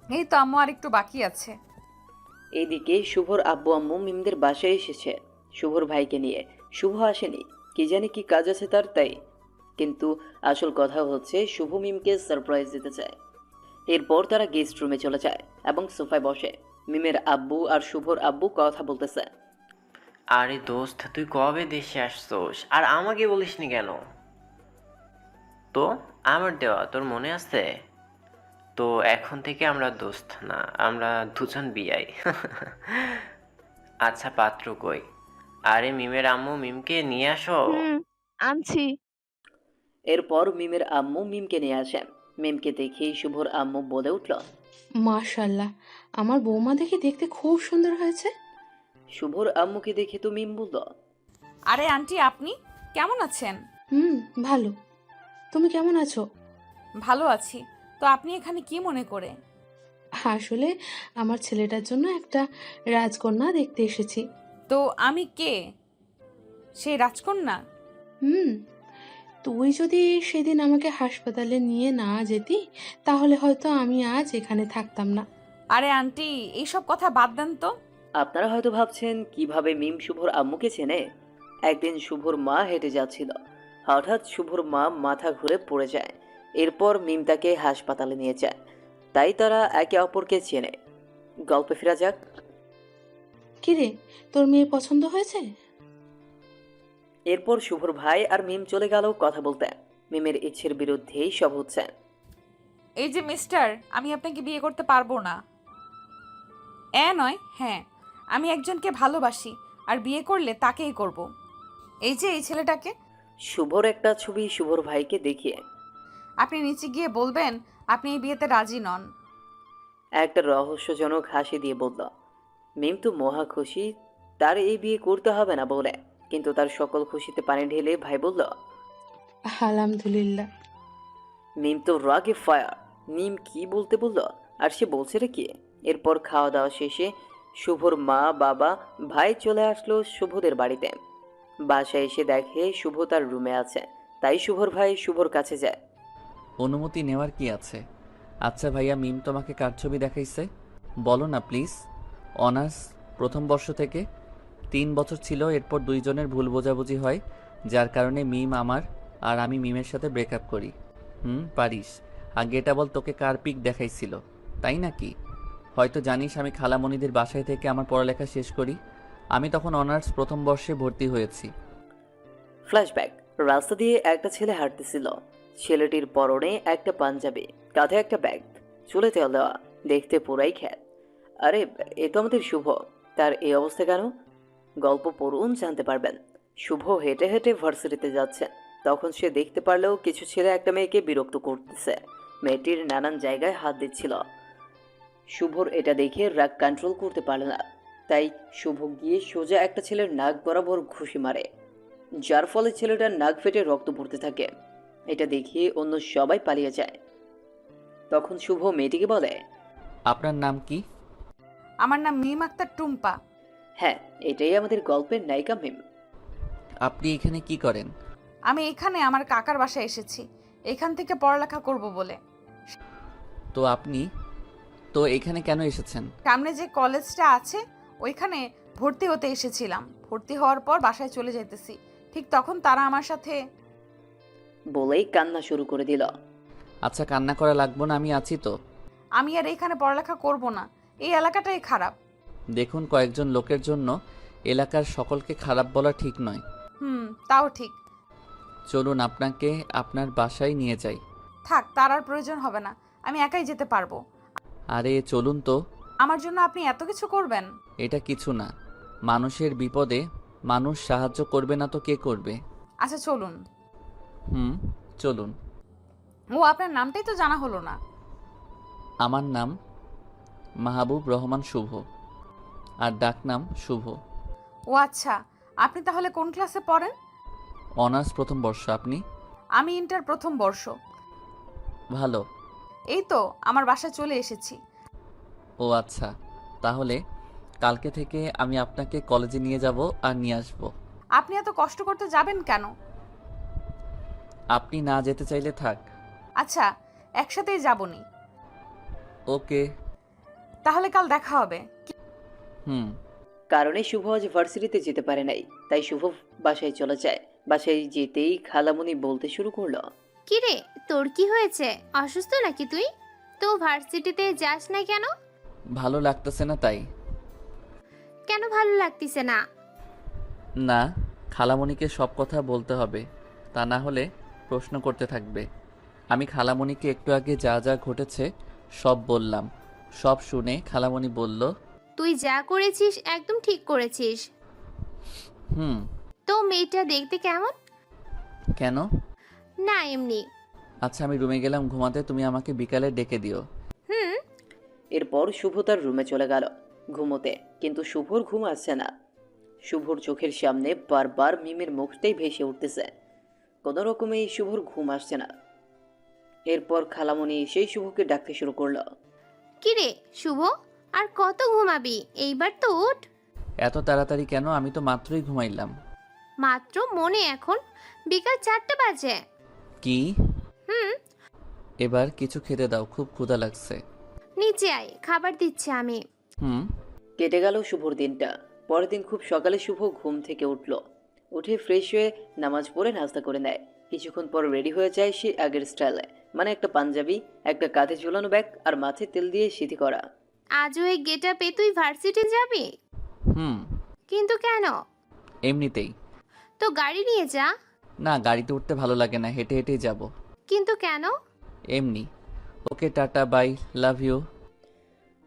এই তো আম্মু, আর একটু বাকি আছে। এইদিকে শুভর আব্বু আম্মু মিমদের বাসায় এসেছে শুভর ভাইকে নিয়ে। শুভ আসেনি, কি জানি কি কাজ আছে তার, তাই। কিন্তু আসল কথা হচ্ছে শুভ মিমকে সারপ্রাইজ দিতে চায়। এরপর তারা গেস্ট রুমে চলে যায় এবং সোফায় বসে। মিমের আব্বু আর শুভর আব্বু কথা বলতেছে। আরে দোস্ত, তুই কবে দেশে আসছোস আর আমাকে বলিসনি কেন? তো আমার দেওয়া তোর মনে আছে? তো এখন থেকে আমরা দোস্ত না, আমরা দুজন বিয়াই। আচ্ছা, পাত্র কই? আরে মিমের আম্মু মিমকে নিয়ে আসো। আনছি। এরপর মিমের আম্মু মিমকে নিয়ে আসেন। মিমকে দেখেই শুভর আম্মু বলে উঠল, মাশাল্লাহ, আমার বৌমা দেখে দেখতে খুব সুন্দর হয়েছে। শুভর আম্মুকে দেখে তো মিম বলল, আরে আন্টি, আপনি কেমন আছেন? ভালো। তুমি কেমন আছো? ভালো আছি। তো আপনি এখানে কি মনে করে? আসলে আমার ছেলেটার জন্য একটা রাজকন্যা দেখতে এসেছি। তো আমি কে? সেই রাজকন্যা? তুই যদি সেদিন আমাকে হাসপাতালে নিয়ে না যেতি তাহলে হয়তো আমি আজ এখানে থাকতাম না। আরে আন্টি, এইসব কথা বাদ দেন তো। আপনারা হয়তো ভাবছেন কিভাবে মিম শুভর আম্মুকে চেনে। একদিন শুভর মা হেঁটে যাচ্ছিল, হঠাৎ শুভর মা মাথা ঘুরে পড়ে যায়। এরপর মিম তাকে হাসপাতালে নিয়ে যায়, তাই তারা একে অপরকে চেনে। গল্পে ফেরা যাক। কিরে, তোর মেয়ে পছন্দ হয়েছে? এরপর শুভর ভাই আর মিম চলে গেল কথা বলতে। মিমের ইচ্ছের বিরুদ্ধেই সব হচ্ছে। এই যে মিস্টার, আমি আপনাকে বিয়ে করতে পারবো না। নয়, হ্যাঁ, আমি একজনকে ভালোবাসি আর বিয়ে করলে তাকেই করব। এই যে এই ছেলেটাকে। শুভর একটা ছবি শুভর ভাইকে দেখিয়ে, আপনি নিচে গিয়ে বলবেন আপনি এই বিয়েতে রাজি নন। একটা রহস্যজনক হাসি দিয়ে বলল। মিম তো মহা খুশি তার এই বিয়ে করতে হবে না বলে, কিন্তু তার সকল খুশিতে পানি ঢেলে ভাই বলল, আলহামদুলিল্লাহ। মিম তো রাগে ফায়ার। মিম কি বলতে বলল আর সে বলছে রে কি। এরপর খাওয়া দাওয়া শেষে শুভর মা বাবা ভাই চলে আসলো শুভদের বাড়িতে। বাসায় এসে দেখে শুভ তার রুমে আছে, তাই শুভর ভাই শুভর কাছে যায়। অনুমতি নেওয়ার কি আছে? আচ্ছা ভাইয়া, মিম তোমাকে কার ছবি দেখাইছে বলো না প্লিজ। অনার্স প্রথম বর্ষ থেকে 3 বছর ছিল, এরপর দুইজনের ভুল বোঝাবুঝি হয়, যার কারণে মিম আমার আর আমি মিমের সাথে ব্রেকআপ করি। পারিস, আগে এটা বল তোকে কার পিক দেখাইছিল, তাই নাকি? হয়তো জানিস আমি খালামণিদের বাসায় থেকে আমার পড়ালেখা শেষ করি। আমি তখন অনার্স প্রথম বর্ষে ভর্তি হয়েছি। ফ্ল্যাশব্যাক। রাস্তা দিয়ে একটা ছেলে হাঁটতেছিল। ছেলেটির পরনে একটা পাঞ্জাবি, কাঁধে একটা ব্যাগ, চুলে তেল দেওয়া, দেখতে পুরাই খ্যাত। আরে এ তো আমাদের শুভ। তার এই অবস্থা কেন? গল্প পড়ুন, জানতে পারবেন। শুভ হেঁটে হেঁটে ভার্সিটিতে যাচ্ছে। তখন সে দেখতে পারলেও কিছু ছেলে একটা মেয়েকে বিরক্ত করতেছে। মেয়েটির নানান জায়গায় হাত দিচ্ছিল। শুভর এটা দেখে রাগ কন্ট্রোল করতে পারল না। তাই শুভ গিয়ে সোজা একটা ছেলের নাক বরাবর ঘুষি মারে, যার ফলে ছেলেটার নাক ফেটে রক্ত পড়তে থাকে। এটা দেখিয়ে অন্য সবাই পালিয়ে যায়। তখন শুভ মেয়েটিকে বলে, আপনার নাম কি? আমার নাম মিম আক্তার টুম্পা। হ্যাঁ, এটাই আমাদের গল্পের নায়িকা মিম। আপনি এখানে কি করেন? আমি এখানে আমার কাকার বাসায় এসেছি, এখান থেকে পড়ালেখা করব বলে। তো আপনি তো এখানে কেন এসেছেন? সামনে যে কলেজটা আছে ওইখানে ভর্তি হতে এসেছিলাম। ভর্তি হওয়ার পর বাসায় চলে যেতেছি, ঠিক তখন তারা আমার সাথে বলেই কান্না শুরু করে দিল। আচ্ছা, কান্না করা লাগবে না, আমি আছি তো। আমি আর এখানে পড়ালেখা করব না, এই এলাকাটাই খারাপ। দেখুন, কয়েকজন লোকের জন্য এলাকার সকলকে খারাপ বলা ঠিক নয়। তাও ঠিক। চলুন আপনাকে আপনার বাসায় নিয়ে যাই। থাক, তার আর প্রয়োজন হবে না, আমি একাই যেতে পারবো। আরে চলুন তো। আমার জন্য আপনি এত কিছু করবেন? এটা কিছু না, মানুষের বিপদে মানুষ সাহায্য করবে না তো কে করবে? আচ্ছা চলুন। চলুন। ও, আপনার নামটাই তো জানা হলো না। আমার নাম মাহবুব রহমান শুভ, আর ডাকনাম শুভ। ও আচ্ছা, আপনি তাহলে কোন ক্লাসে পড়েন? অনার্স প্রথম বর্ষ। আপনি? আমি ইন্টার প্রথম বর্ষ। ভালো। এই তো আমার বাসায় চলে এসেছি। ও আচ্ছা, তাহলে কালকে থেকে আমি আপনাকে কলেজে নিয়ে যাব আর নিয়ে আসব। আপনি এত কষ্ট করতে যাবেন কেন? আপনি না যেতে চাইলে থাক। আচ্ছা, একসাথেই যাবনি। ওকে। তাহলে কাল দেখা হবে। কারণে শুভ আজ ভার্সিটিতে যেতে পারে নাই, তাই শুভ বাসায় চলে যায়। বাসায় যেতেই খালামণি বলতে শুরু করলো, কি রে, তোর কি হয়েছে? অসুস্থ নাকি তুই? তো ভার্সিটিতে যাস না কেন? ভালো লাগতেছে না তাই। কেন ভালো লাগতেছে না? না, খালামণিকে সব কথা বলতে হবে, তা না হলে প্রশ্ন করতে থাকবে। আমি খালামণিকে একটু আগে যা যা ঘটেছে সব বললাম। সব শুনে খালামণি বলল, তুই যা করেছিস একদম ঠিক করেছিস। তো মেয়েটা দেখতে কেমন? কেন? না এমনি। আচ্ছা, আমি রুমে গেলাম ঘুমাতে, তুমি আমাকে বিকালে ডেকে দিও। এরপর শুভ তার রুমে চলে গেল ঘুমোতে, কিন্তু শুভর ঘুম আসছে না। শুভর চোখের সামনে বারবার মিমের মুখটাই ভেসে উঠতেছে। কোনো রকমে শুভর ঘুম আসছে না। এরপর খালামণি সেই শুভকে ডাকতে শুরু করলো, কি রে শুভ, আর কত ঘুমাবি? এইবার তো উঠ। এত তাড়াতাড়ি কেন? আমি তো মাত্রই ঘুমাইলাম। মাত্র মনে এখন বিকাল 4টা বাজে। কি? এবার কিছু খেতে দাও, খুব ক্ষুধা লাগছে। নিচে আয়, খাবার দিচ্ছি আমি। কেটে গেল শুভর দিনটা। পরের দিন খুব সকালে শুভ ঘুম থেকে উঠল। উঠে ফ্রেশ হয়ে নামাজ পড়ে নাস্তা করে নেয়। কিছুক্ষণ পর রেডি হয়ে যায় সে আগের স্টাইলে, মানে একটা পাঞ্জাবি, একটা কাঁধে ঝুলানো ব্যাগ আর মাথায় তেল দিয়ে সিঁথি করা। আজও এই গেটআপে তুই ভার্সিটি যাবি? কিন্তু কেন? এমনিতেই। তো গাড়ি নিয়ে যা। না, গাড়িতে উঠতে ভালো লাগে না, হেঁটে হেঁটেই যাব। কিন্তু কেন? এমনি। ওকে, টাটা, বাই, লাভ ইউ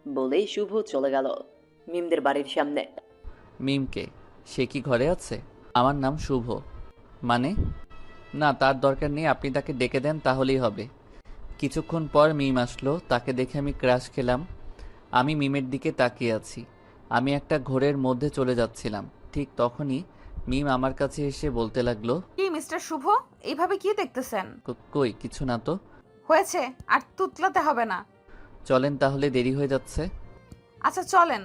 বলেই শুভ চলে গেল মিমদের বাড়ির সামনে। মিমকে? সে কি ঘরে আছে? আমার নাম শুভ। মানে? না, তার দরকার নেই, আপনি তাকে ডেকে দেন তাহলেই হবে। কিছুক্ষণ পর মিম আসলো, তাকে দেখে আমি ক্রাশ খেলাম। আমি মিমের দিকে তাকিয়ে আছি। আমি একটা ঘোরের মধ্যে চলে যাচ্ছিলাম, ঠিক তখনই মিম আমার কাছে এসে বলতে লাগলো, কি মিস্টার শুভ, এইভাবে কি দেখতেছেন? কই কিছু না তো। হয়েছে, আর তুতলাতে হবে না। চলেন তাহলে, দেরি হয়ে যাচ্ছে। আচ্ছা চলেন।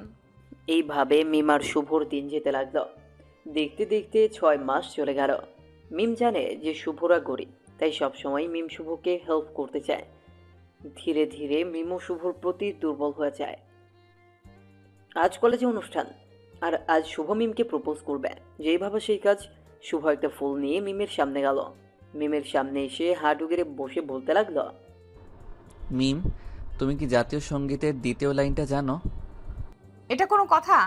এইভাবে মিম আর শুভর দিন যেতে লাগলো। দেখতে দেখতে 6 মাস চলে গেল। মিম জানে যে শুভরা গরিব, তাই সবসময় মিম শুভকে হেল্প করতে চায়। ধীরে ধীরে মিমও শুভর প্রতি দুর্বল হয়ে যায়। আজ কলেজে অনুষ্ঠান, আর আজ শুভ মিমকে প্রপোজ করবে। যেই ভাবে সেই কাজ। শুভ একটা ফুল নিয়ে মিমের সামনে গেল। মিমের সামনে এসে হাঁটু গেড়ে বসে বলতে লাগলো, মিম, তুমি কি জাতীয় সঙ্গীতের দ্বিতীয় লাইনটা জানো? এটা কোনো কথা?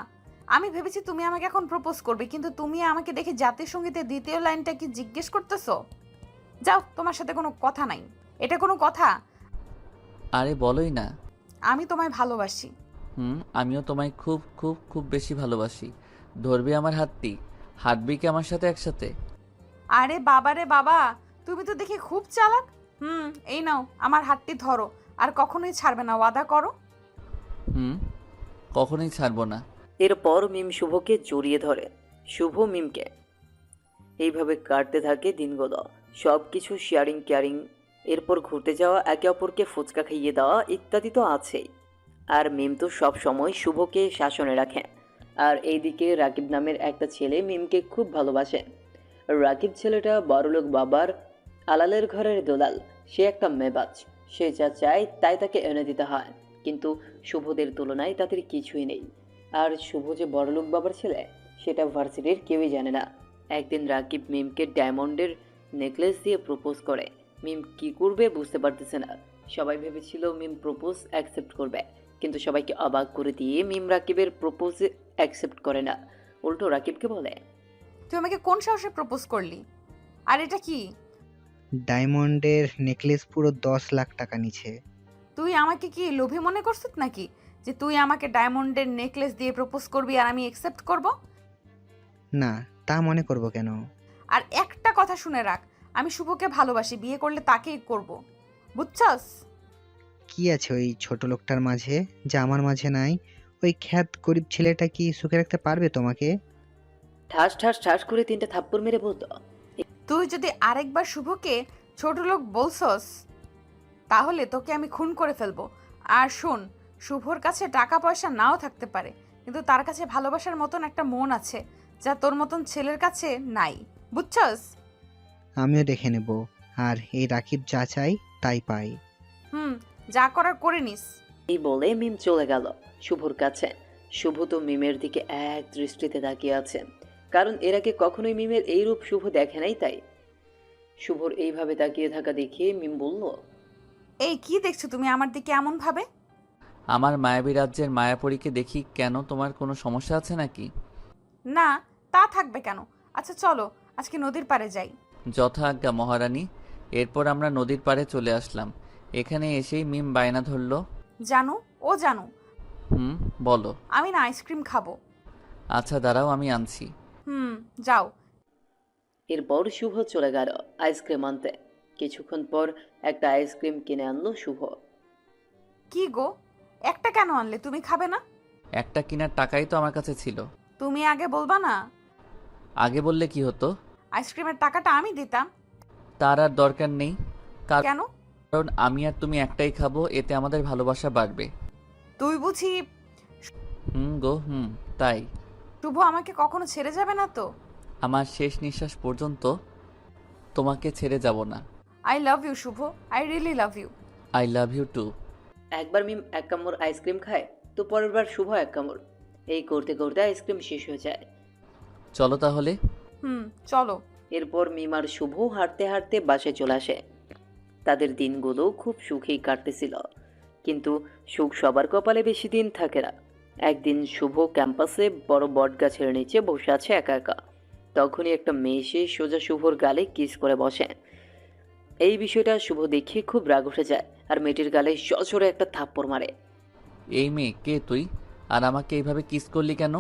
আমি ভেবেছি তুমি আমাকে এখন প্রপোজ করবে, কিন্তু তুমি আমাকে দেখে জাতীয় সঙ্গীতের দ্বিতীয় লাইনটা কি জিজ্ঞেস করতেছো? যাও, তোমার সাথে কোনো কথা নাই। এটা কোনো কথা? আরে বলোই না। আমি তোমায় ভালোবাসি। আমিও তোমায় খুব খুব খুব বেশি ভালোবাসি। ধরবি আমার হাতটি? হাঁটবি কি আমার সাথে একসাথে? আরে বাবা রে বাবা, তুমি তো দেখি খুব চালাক। এই নাও, আমার হাতটি ধরো, আর কখনোই ছাড়বে না, ওয়াদা করো। কখনোই ছাড়বো না। এরপর মিম শুভকে জড়িয়ে ধরে, শুভ মিমকে। এইভাবে কাটতে থাকে দিনগুলো, সব কিছু শেয়ারিং কেয়ারিং। এরপর ঘুরতে যাওয়া, একে অপরকে ফুচকা খাইয়ে দেওয়া ইত্যাদি তো আছেই। আর মিম তো সব সময় শুভকে শাসনে রাখে। আর এইদিকে রাকিব নামের একটা ছেলে মিমকে খুব ভালোবাসে। রাকিব ছেলেটা বড়লোক বাবার আলালের ঘরের দোলাল। সে একটা মেবাজ, সে যা চায় তাই তাকে এনে দিতে হয়। কিন্তু শুভদের তুলনায় তাদের কিছুই নেই। আর শুভ যে বড়লোক বাবার ছেলে সেটা ভার্সিটির কেউই জানে না। একদিন রাকিব মিমকে ডায়মন্ডের নেকলেস দিয়ে প্রপোজ করে। মিম কি করবে বুঝতে পারতেছে না। সবাই ভেবেছিল মিম প্রপোজ অ্যাকসেপ্ট করবে, কিন্তু সবাইকে অবাক করে দিয়ে মিম রাকিবের প্রপোজ অ্যাকসেপ্ট করে না, উল্টো রাকিবকে বলে, তুই আমাকে কোন সাহসে প্রপোজ করলি? আর এটা কি? ডায়মন্ডের নেকলেস পুরো 10 লাখ টাকা নিছে। তুই আমাকে কি লোভী মনে করছিস নাকি, যে তুই আমাকে ডায়মন্ডের নেকলেস দিয়ে প্রপোজ করবি আর আমি অ্যাকসেপ্ট করব? না, তা মনে করব কেন? আর একটা কথা শুনে রাখ, আমি শুভকে ভালোবাসি, বিয়ে করলে তাকেই করব, বুঝছস? কি আছে ওই ছোট লোকটার মাঝে যা আমার মাঝে নাই? ওই খ্যাত গরিব ছেলেটা কি সুখে রাখতে পারবে তোমাকে? ঠাস ঠাস ঠাস করে 3টা থাপ্পড় মেরে বলতো, তুই যদি আরেকবার শুভকে ছোট লোক বলছস তাহলে তোকে আমি খুন করে ফেলবো। আর শোন, শুভর কাছে টাকা পয়সা নাও থাকতে পারে, কিন্তু তার কাছে ভালোবাসার মতন একটা মন আছে, যা তোর মতন ছেলের কাছে নাই, বুঝছস? আমিও দেখে নেব, আর এই রাকিব যা চাই তাই পাই। যা করার করে নিস। এই বলে মিম চলে গেল শুভর কাছে। শুভ তো মিমের দিকে এক দৃষ্টিতে তাকিয়ে আছে, কারণ এর আগে কখনোই মিমের এই রূপ শুভ দেখে নাই। তাই শুভর এইভাবে তাকিয়ে থাকা দেখে মিম বলল, এই কি দেখছো তুমি আমার দিকে এমন ভাবে? আমার মায়াবী রাজ্যের মায়াপরীকে দেখি কেন? তোমার কোনো সমস্যা আছে নাকি? না, তা থাকবে কেন? আচ্ছা চলো আজকে নদীর পাড়ে যাই। যথা আজ্ঞা মহারানী। এরপর আমরা নদীর পাড়ে চলে আসলাম। এখানে এসেই মিম বায়না ধরলো, জানো ও জানো, বলো। আমি না আইসক্রিম খাবো। আচ্ছা দাঁড়াও, আমি আনছি। যাও। এরপর শুভ চলে গেল আইসক্রিম আনতে। কিছুক্ষণ পর একটা আইসক্রিম কিনে আনলো শুভ। কি গো, একটা কেন আনলে? তুমি খাবে না? একটা কেনার টাকাই তো আমার কাছে ছিল। তুমি আগে বলবা না? আগে বললে কি হতো? আইসক্রিমের টাকাটা আমি দিতাম। তার আর দরকার নেই। কেন? কারণ আমি আর তুমি একটাই খাবো, এতে আমাদের ভালোবাসা বাড়বে। তুই বুঝি? তাই। শুভ আমাকে কখনো ছেড়ে যাবে না তো? আমার শেষ নিঃশ্বাস পর্যন্ত তোমাকে ছেড়ে যাব না। I love you Shubho, I really love you. I love you too. একবার মিম এক কামড় আইসক্রিম খায়, তো পরের বার শুভ এক কামড়। এই করতে করতে আইসক্রিম শেষ হয়ে যায়। চলো তাহলে। চলো। এরপর মিম আর শুভ হাঁটতে হাঁটতে বাসায় চলে আসে। তাদের দিনগুলো খুব সুখেই কাটতেছিল, কিন্তু সুখ সবার কপালে বেশি দিন থাকে না। একদিন শুভ ক্যাম্পাসে বড় বট গাছের নিচে বসে আছে একা একা। তখনই একটা মেয়ে এসে সোজা শুভর গালে কিস করে বসে। এই বিষয়টা শুভ দেখে খুব রাগ উঠে যায়, আর মেয়েটির গালে সজোরে একটা থাপ্পড় মারে। এই মেয়ে কে তুই? আর আমাকে এইভাবে কিস করলি কেন?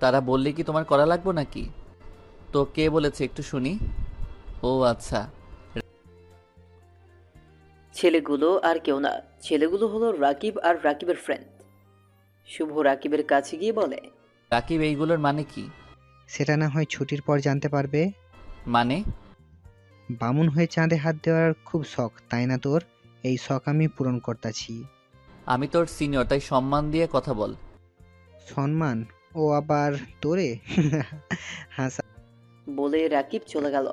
তারা বললে কি তোমার করা লাগবে নাকি? তো কে বলেছে একটু শুনি। ও আচ্ছা, ছেলেগুলো আর কেউ না, ছেলেগুলো হলো রাকিব আর রাকিবের ফ্রেন্ড। শুভ রাকিবের কাছে গিয়ে বলে, রাকিব এইগুলোর মানে কি? সেটা না হয় ছুটির পর জানতে পারবে। মানে? বামুন হয়ে চাঁদে হাত দেওয়ার খুব শখ, তাই না তোর? এই শখ আমি পূরণ করতেছি। আমি তোর সিনিয়র, তাই সম্মান দিয়ে কথা বল। সম্মান? ও আবার তোরে? হাসা বলে রাকিব চলে গেল।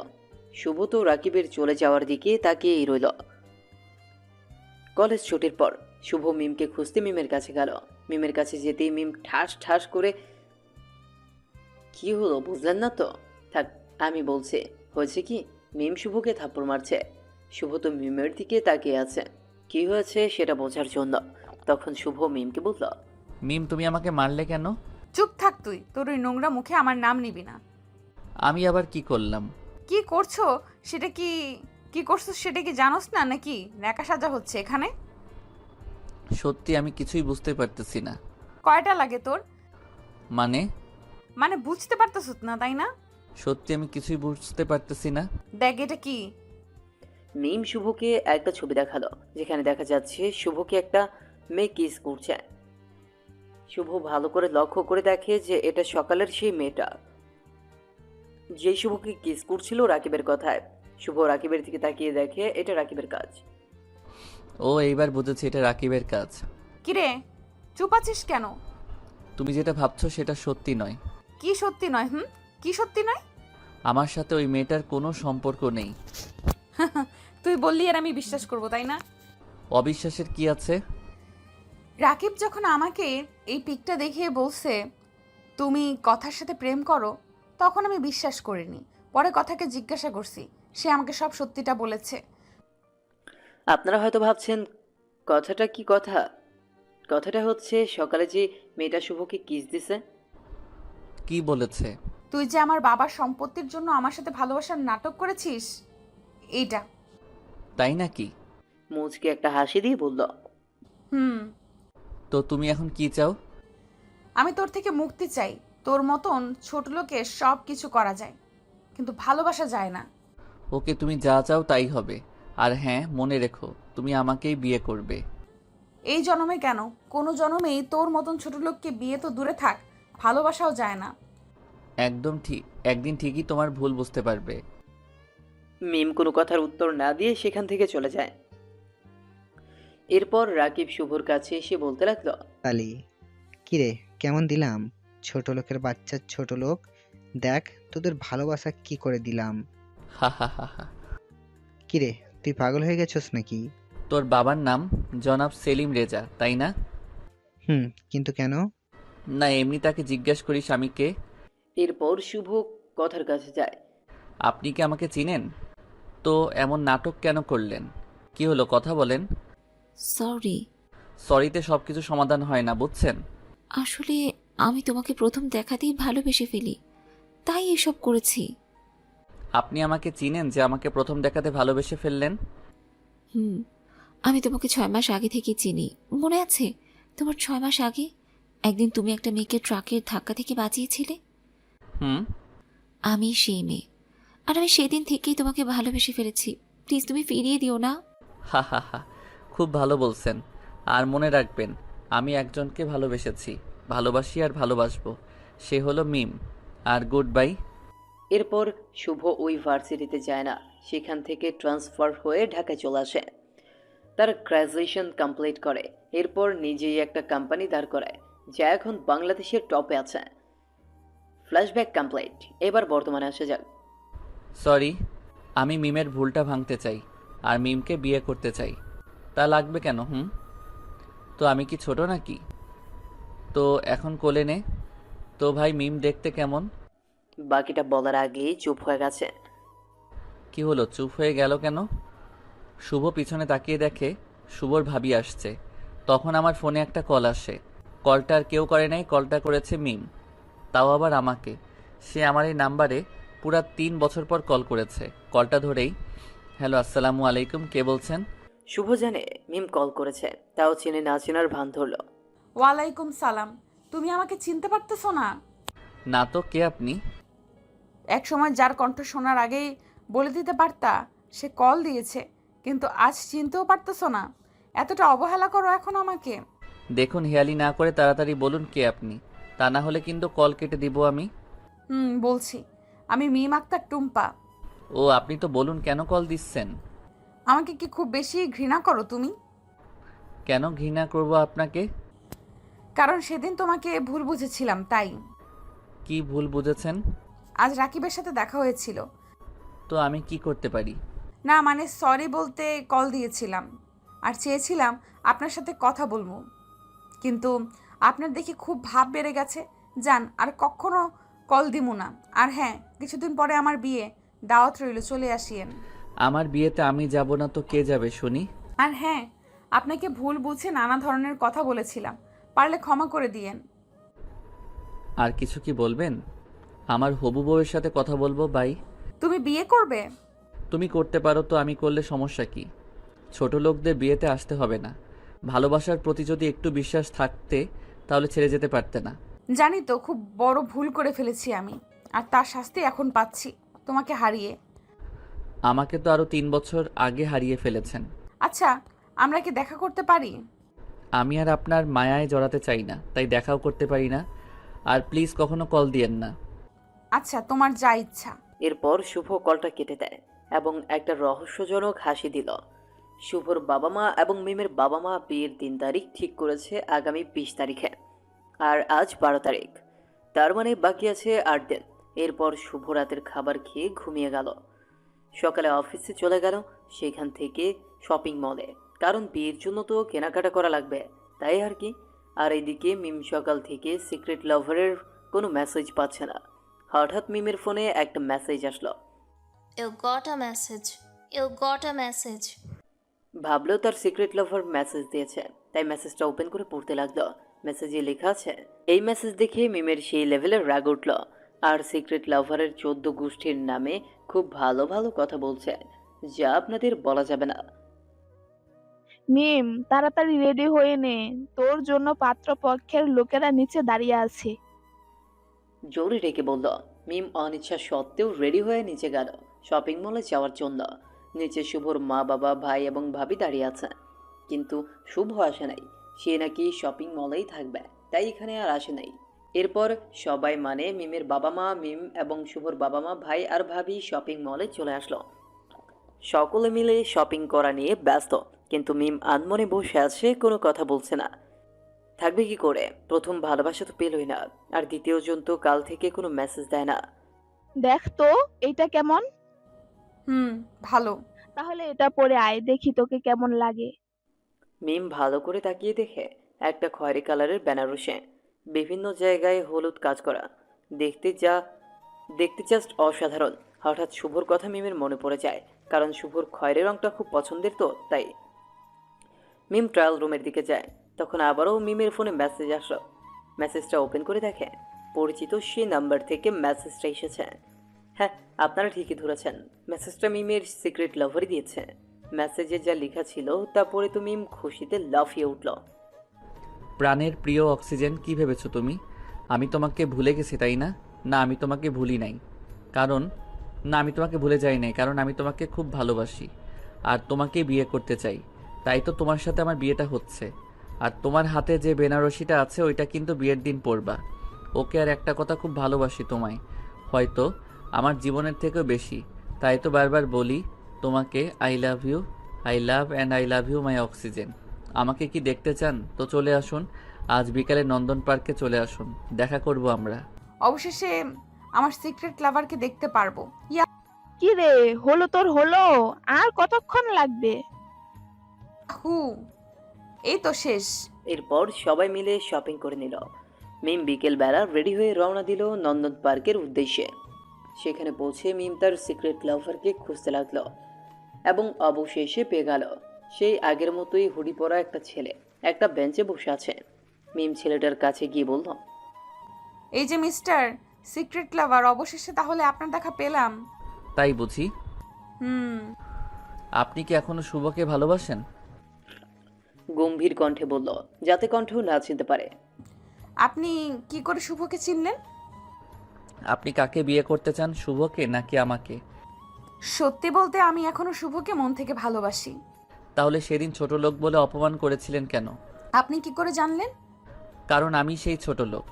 শুভ তো রাকিবের চলে যাওয়ার দিকে তাকিয়েই রইল। কলেজ ছুটির পর শুভ মিমকে খুঁজতে মিমের কাছে গেল। মিমের কাছে যেতেই মিম ঠাস ঠাস করে, কি হলো বুঝলেন না তো? থাক, আমি বলছি। হয়েছে কি, মিম শুভকে থাপ্পড় মারছে। শুভ তো মিমের দিকে তাকিয়ে আছে। কি হয়েছে সেটা বোঝার জন্য তখন শুভ মিমকে বলল, মিম তুমি আমাকে মারলে কেন? চুপ থাক তুই, তোর ওই নোংরা মুখে আমার নাম নিবি না। আমি আবার কি করলাম? কি করছো সেটা কি করছো সেটা কি জানোস না নাকি? ন্যাকা সাজা হচ্ছে এখানে। সত্যি আমি কিছুই বুঝতে পারতেছি না। কয়টা লাগে তোর? মানে বুঝতে পারতেছ না তাই না? সত্যি আমি কিছুই বুঝতে পারতেছি না। দেখ এটা কি। মিম শুভকে একটা ছবি দেখালো যেখানে দেখা যাচ্ছে শুভকে একটা মেয়ে কিস করছে। শুভ ভালো করে লক্ষ্য করে দেখে যে এটা সকালের সেই মেয়েটা যে শুভকে কিস করছিল রাকিবের কথায়। শুভ রাকিবের দিকে তাকিয়ে দেখে এটা রাকিবের কাজ। ও এইবার বুঝেছি এটা রাকিবের কাজ। কিরে চুপ আছিস কেন? তুমি যেটা ভাবছো সেটা সত্যি নয়। কি সত্যি নয়? কি সত্যি নয়? আমার সাথে ওই মেয়েটার কোনো সম্পর্ক নেই। তুই বললি আর আমি বিশ্বাস করব তাই না? অবিশ্বাসের কি আছে? রাকিব যখন আমাকে এই পিকটা দেখিয়ে বলছে তুমি কথার সাথে প্রেম করো, তখন আমি বিশ্বাস করিনি। পরে কথাকে জিজ্ঞাসা করছি, সে আমাকে সব সত্যিটা বলেছে। আপনারা হয়তো ভাবছেন কথাটা কি কথা। কথাটা হচ্ছে সকালে যে মেয়েটা শুভকে কিস দিছে। কি বলেছে? তুই যে আমার বাবার সম্পত্তির জন্য আমার সাথে ভালোবাসার নাটক করেছিস এইটা। তাই নাকি? মুচকে একটা হাসি দিয়ে বলল, তো তুমি এখন কি চাও? আমি তোর থেকে মুক্তি চাই। তোর মতন ছোট লোকের সব কিছু করা যায়, কিন্তু ভালোবাসা যায় না। ওকে, তুমি যা চাও তাই হবে। আর হ্যাঁ, মনে রেখো তুমি আমাকেই বিয়ে করবে। এই জন্মে কেন, কোনো জন্মেই তোর মতন ছোট লোককে বিয়ে তো দূরে থাক, ভালোবাসাও যায় না। একদম ঠিক, একদিন ঠিকই তোমার ভুল বুঝতে পারবে। মিম কোনো কথার উত্তর না দিয়ে সেখান থেকে চলে যায়। এরপর রাকিব শুভর কাছে এসে বলতে লাগলো, তালি কিরে কেমন দিলাম? ছোট লোকের বাচ্চা ছোট লোক, দেখ তোদের ভালোবাসা কি করে দিলাম। হা হা হা হা। কিরে তুই পাগল হয়ে গেছস নাকি? তোর বাবার নাম জনাব সেলিম রেজা, তাই না? কিন্তু কেন? না, এমনি তাকে জিজ্ঞেস করি স্বামীকে। এরপর শুভ কথার কাছে যায়। আপনি কি আমাকে চিনেন? তো এমন নাটক কেন করলেন? কি হলো, কথা বলেন। সরিতে সব কিছু সমাধান হয় না, বুঝছেন? আসলে আমি তোমাকে প্রথম দেখাতেই ভালোবেসে ফেলি, তাই এসব করেছি। আপনি আমাকে চিনেন যে আমাকে প্রথম দেখাতে ভালোবেসে ফেললেন? আমি তোমাকে 6 মাস আগে থেকে চিনি, মনে আছে? তোমার 6 মাস আগে একদিন তুমি একটা মেয়েকে ট্রাকের ধাক্কা থেকে বাঁচিয়েছিলে। আমি সেই মেয়ে, আর আমি সেদিন থেকেই তোমাকে ভালোবেসে ফেলেছি। প্লিজ তুমি ফিরিয়ে দিও না। হা হা হা, খুব ভালো বলছেন। আর মনে রাখবেন, আমি একজনকে ভালোবেসেছি, ভালোবাসি আর ভালোবাসবো। সে হলো মিম। আর গুড বাই। এরপর শুভ ওই ভার্সিটিতে যায় না, সেখান থেকে ট্রান্সফার হয়ে ঢাকায় চলে আসে। তার গ্র্যাজুয়েশন কমপ্লিট করে, এরপর নিজেই একটা কোম্পানি দাঁড় করায় যা এখন বাংলাদেশের টপে আছে। ফ্ল্যাশব্যাক কমপ্লিট, এবার বর্তমানে আসা যাক। সরি, আমি মিমের ভুলটা ভাঙতে চাই আর মিমকে বিয়ে করতে চাই। তা লাগবে কেন? তো আমি কি ছোট নাকি? তো এখন কোলে নে। তো ভাই, মিম দেখতে কেমন? বাকিটা বলার আগেই চুপ হয়ে গেছে। কি হলো, চুপ হয়ে গেল কেন? শুভ পিছনে তাকিয়ে দেখে শুভর ভাবি আসছে। তখন আমার ফোনে একটা কল আসে। কলটা আর কেউ করে নাই, কলটা করেছে মিম, তাও আবার আমাকে। সে আমার এই নাম্বারে পুরা 3 বছর পর কল করেছে। কলটা ধরেই, হ্যালো আসসালামু আলাইকুম, কে বলছেন? শুভ জানে মিম কল করেছে, তাও চেনে না চেনার ভান ধরল। ওয়ালাইকুম সালাম। তুমি আমাকে চিনতে পারতেছো না? না তো, কে আপনি? এক সময় যার কণ্ঠ শোনার আগেই বলে দিতে পারতা সে কল দিয়েছে, কিন্তু আজ চিনতেও পারতেছো না। এতটা অবহেলা করো এখন আমাকে। দেখুন, হেয়ালি না করে তাড়াতাড়ি বলুন কে আপনি, তা না হলে কিন্তু কল কেটে দিব আমি। বলছি, আমি মিম আক্তার টুম্পা। ও, আপনি তো বলুন কেন কল দিচ্ছেন? আমাকে কি খুব বেশি ঘৃণা করো তুমি? কেন ঘৃণা করব আপনাকে? কারণ সেদিন তোমাকে ভুল বুঝেছিলাম, তাই। কি ভুল বুঝেছেন? আজ রাকিবের সাথে দেখা হয়েছিল। তো আমি কি করতে পারি? না মানে সরি বলতে কল দিয়েছিলাম, আর চেয়েছিলাম আপনার সাথে কথা বলবো, কিন্তু আপনার দেখে খুব ভাব বেড়ে গেছে। যান, আর কখনো কল দিমু না। আর হ্যাঁ, কিছুদিন পরে আমার বিয়ে, দাওয়াত রইল, চলে আসিয়েন। আমার বিয়েতে আমি যাব না তো কে যাবে শুনি? আর হ্যাঁ, আপনাকে ভুল বুঝে নানা ধরনের কথা বলেছিলাম, পারলে ক্ষমা করে দিয়েন। আর কিছু কি বলবেন? আমার হবু বউয়ের সাথে কথা বলবো বাই। তুমি বিয়ে করবে? তুমি করতে পারো তো আমি করলে সমস্যা কি? ছোট লোকদের বিয়েতে আসতে হবে না। ভালোবাসার প্রতি যদি একটু বিশ্বাস থাকতে তাহলে ছেড়ে যেতে পারতে না। জানি তো খুব বড় ভুল করে ফেলেছি আমি, আর তার শাস্তি এখন পাচ্ছি তোমাকে হারিয়ে। আমাকে তো আরও 3 বছর আগে হারিয়ে ফেলেছেন। আচ্ছা, আমরা কি দেখা করতে পারি? আমি আর আপনার মায়ায় জড়াতে চাই না, তাই দেখাও করতে পারি না। আর প্লিজ কখনো কল দিয়েন না। আচ্ছা, তোমার যা ইচ্ছা। এরপর শুভ কলটা কেটে দেয় এবং একটা রহস্যজনক হাসি দিল। শুভর বাবা মা এবং মিমের বাবা মা বিয়ের 3 তারিখ ঠিক করেছে আগামী 20 তারিখে, আর আজ 12 তারিখ। তার মানে বাকি আছে 8 দিন। এরপর শুভ রাতের খাবার খেয়ে ঘুমিয়ে গেল। সকালে অফিসে চলে গেল, সেখান থেকে শপিং মলে, কারণ বিয়ের জন্য তো কেনাকাটা করা লাগবে, তাই আর কি। আর এইদিকে মিম সকাল থেকে সিক্রেট লাভারের কোনো মেসেজ পাচ্ছে না। হঠাৎ মিমের ফোনে একটা মেসেজ আসলো। You got a message. You got a message. ভাবলো তার সিক্রেট লাভার মেসেজ দিয়েছে, তাই মেসেজটা ওপেন করে পড়তে লাগলো। মেসেজে লেখা আছে, এই মেসেজ দেখে মিমের সেই লেভেলের রাগ উঠল। আর সিক্রেট লাভারের 14 গোষ্ঠীর নামে খুব ভালো ভালো কথা বলছে, যা আপনাদের বলা যাবে না। মিম, তাড়াতাড়ি রেডি হয়ে নে, তোর জন্য পাত্রপক্ষের লোকেরা নিচে দাঁড়িয়ে আছে। জোরে ডেকে বলল। মিম অনিচ্ছা সত্ত্বেও রেডি হয়ে নিচে গেল শপিং মলে যাওয়ার জন্য। নিচে শুভর মা বাবা ভাই এবং ভাবি দাঁড়িয়ে আছে, কিন্তু শুভ আসে নাই। সে নাকি শপিং মলেই থাকবে, তাই এখানে আর আসে নাই। এরপর সবাই মানে মিমের বাবা মা, মিম এবং শুভর বাবা মা, ভাই আর ভাবি শপিং মলে চলে আসলো। সকলে মিলে শপিং করা নিয়ে ব্যস্ত, কিন্তু মিম আনমনে বসে আছে, কোনো কথা বলছে না। থাকবে কি করে? প্রথম ভালোবাসা তো পেলই না, আর দ্বিতীয় জন তো কাল থেকে কোনো মেসেজ দেয় না। দেখ তো এইটা কেমন। ভালো। তাহলে এটা পরে আয়, দেখি তোকে কেমন লাগে। মিম ভালো করে তাকিয়ে দেখে একটা খয়েরি কালারের বেনারসে, বিভিন্ন জায়গায় হলুদ কাজ করা, দেখতে জাস্ট অসাধারণ। হঠাৎ শুভর কথা মিমের মনে পড়ে যায়, কারণ শুভর খয়েরি রংটা খুব পছন্দের তো, তাই। মিম ট্রায়াল রুমের দিকে যায়, তখন আবারও মিমের ফোনে মেসেজ আসলো। মেসেজটা ওপেন করে দেখে পরিচিত সে নাম্বার থেকে মেসেজটা এসেছে। হ্যাঁ, আপনারা ঠিকই ধরেছেন, মেসেজটা মিমের সিক্রেট লাভারই দিয়েছে। মেসেজে যা লেখা ছিল তা পড়ে তো মিম খুশিতে লাফিয়ে উঠল। প্রাণের প্রিয় অক্সিজেন, কি ভেবেছো তুমি আমি তোমাকে ভুলে গেছি তাই না? না, আমি তোমাকে ভুলি নাই, কারণ আমি তোমাকে ভুলে যাই নাই, কারণ আমি তোমাকে খুব ভালোবাসি আর তোমাকে বিয়ে করতে চাই। তাই তো তোমার সাথে আমার বিয়েটা হচ্ছে। আর তোমার হাতে যে বেনারসিটা আছে ওইটা কিন্তু বিয়ের দিন পরবা। ওকে, আর একটা কথা, খুব ভালোবাসি তোমায়, হয়তো আমার জীবনের থেকেও বেশি। তাই তো বারবার বলি তোমাকে I love you, I love and I love you my oxygen. আমাকে কি দেখতে চান? তো চলে আসুন, আজ বিকালে নন্দন পার্কে চলে আসুন, দেখা করব আমরা। অবশেষে আমার সিক্রেট লাভারকে দেখতে পারবো। কি রে, হলো তোর হলো? আর কতক্ষণ লাগবে? এই তো শেষ। এরপর সবাই মিলে শপিং করে নিল। মিম বিকেলবেলা রেডি হয়ে রওনা দিল নন্দন পার্কের উদ্দেশ্যে। সেখানে পৌঁছে মিম তার সিক্রেট লাভারকে খুঁজতে লাগলো এবং অবশেষে পেয়ে গেল। সেই আগের মতোই হুডি পরা একটা ছেলে একটা বেঞ্চে বসে আছে। মিম ছেলেটার কাছে গিয়ে বলল, এই যে মিস্টার সিক্রেট লাভার, অবশেষে তাহলে আপনার দেখা পেলাম। তাই বুঝি? আপনি কি এখনো শুভকে ভালোবাসেন? গম্ভীর কণ্ঠে বলল, যাতে কণ্ঠেও না চিনতে পারে। আপনি কি করে শুভকে চিনলেন? আপনি কাকে বিয়ে করতে চান, শুভকে নাকি আমাকে? সত্যি বলতে আমি এখনো শুভকে মন থেকে ভালোবাসি। তাহলে সেদিন ছোট লোক বলে অপমান করেছিলেন কেন? আপনি কি করে জানলেন? কারণ আমি সেই ছোট লোক।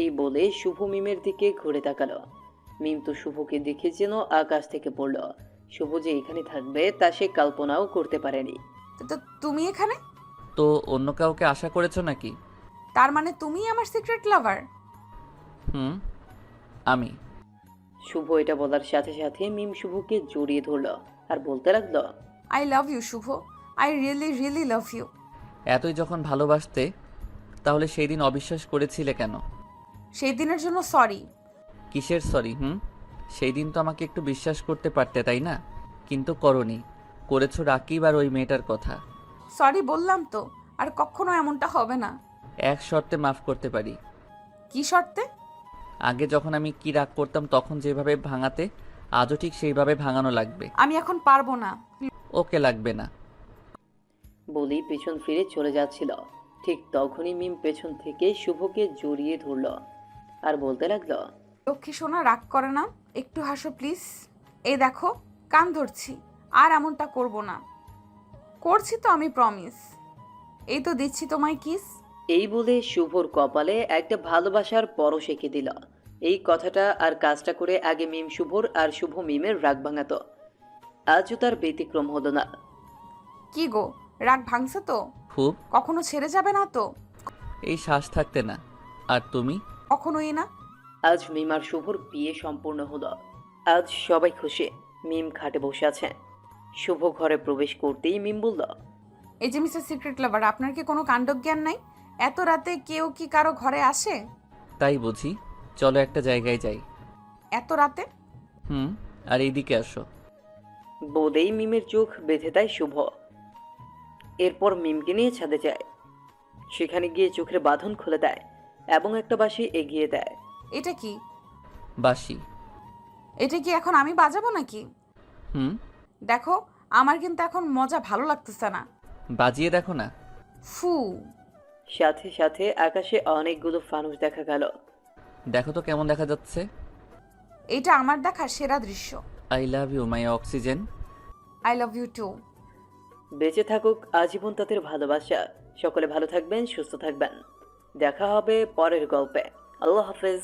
এই বলে শুভ মিমের দিকে ঘুরে তাকালো। মিম তো শুভকে দেখে যেন আকাশ থেকে পড়ল। শুভ যে এখানে থাকবে তা সে কল্পনাও করতে পারেনি। তো তুমি এখানে? তো অন্য কাউকে আশা করেছো নাকি? তার মানে তুমি আমার সিক্রেট লাভার? আমি। শুভ এটা বলার সাথে সাথে মিম শুভকে জড়িয়ে ধরল আর বলতে লাগলো, I love you Shubho, I really really love you. এতই যখন ভালোবাসতে তাহলে সেই দিন অবিশ্বাস করেছিলে কেন? সেই দিনের জন্য সরি। কিসের সরি? সেই দিন তো আমাকে একটু বিশ্বাস করতে পারতে তাই না? কিন্তু করনি, করেছো রাকিব আর ওই মেয়েটার কথা। সরি বললাম তো, আর কখনো এমনটা হবে না। এক শর্তে মাফ করতে পারি। কি শর্তে? আগে যখন আমি কি রাগ করতাম তখন যেভাবে ভাঙাতে, আজও ঠিক সেইভাবে ভাঙানো লাগবে। আমি এখন পারবো না। ওকে, লাগবে না। বলেই পেছন ফিরে চলে যাচ্ছিল। ঠিক তখনই মিম পেছন থেকে শুভকে জড়িয়ে ধরল আর বলতে লাগলো, লক্ষ্মী সোনা রাগ করে না, একটু হাসো প্লিজ। এই দেখো কান ধরছি, আর এমনটা করব না। করছি তো আমি, প্রমিস। এই তো দিচ্ছি তোমায় কিস। এই বলে শুভর কপালে একটা ভালোবাসার পরশ এঁকে দিল। এই কথাটা আর কাজটা করে আগে মিম শুভর আর শুভ মিমের রাগ ভাঙাতো, আজও তার ব্যতিক্রম হলো না। কি গো, রাগ ভাঙছে তো? খুব। কখনো ছেড়ে যাবে না তো? এই শ্বাস থাকতে না। আর তুমি? কখনোই না। আজ মিম আর শুভর বিয়ে সম্পূর্ণ হলো। আজ সবাই খুশি। মিম খাটে বসে আছে। শুভ ঘরে প্রবেশ করতেই মিম বলল, এই যে মিস্টার সিক্রেট লাভার, আপনার কি কোনো কাণ্ডজ্ঞান নাই? এত রাতে কেউ কি কারো ঘরে আসে? তাই বুঝি। চলো একটা জায়গায় যাই। এত রাতে? আর এইদিকে আসো। বলেই মিমের চোখ বেঁধে দেয় শুভ। এরপর মিমকে নিয়ে ছাদে যায়। সেখানে গিয়ে চোখের বাঁধন খুলে দেয় এবং একটা বাঁশি এগিয়ে দেয়। এটা কি? বাঁশি। এটা কি এখন আমি বাজাবো নাকি? দেখো, আমার কিন্তু এখন মজা ভালো লাগতেছে না। বাজিয়ে দেখো না। ফু। সাথে সাথে আকাশে অনেকগুলো ফানুস দেখা গেল। দেখো তো কেমন দেখা যাচ্ছে। এটা আমার দেখা সেরা দৃশ্য। I love you my oxygen. I love you too. বেঁচে থাকুক আজীবন তাদের ভালোবাসা। সকলে ভালো থাকবেন, সুস্থ থাকবেন। দেখা হবে পরের গল্পে। আল্লাহ হাফেজ।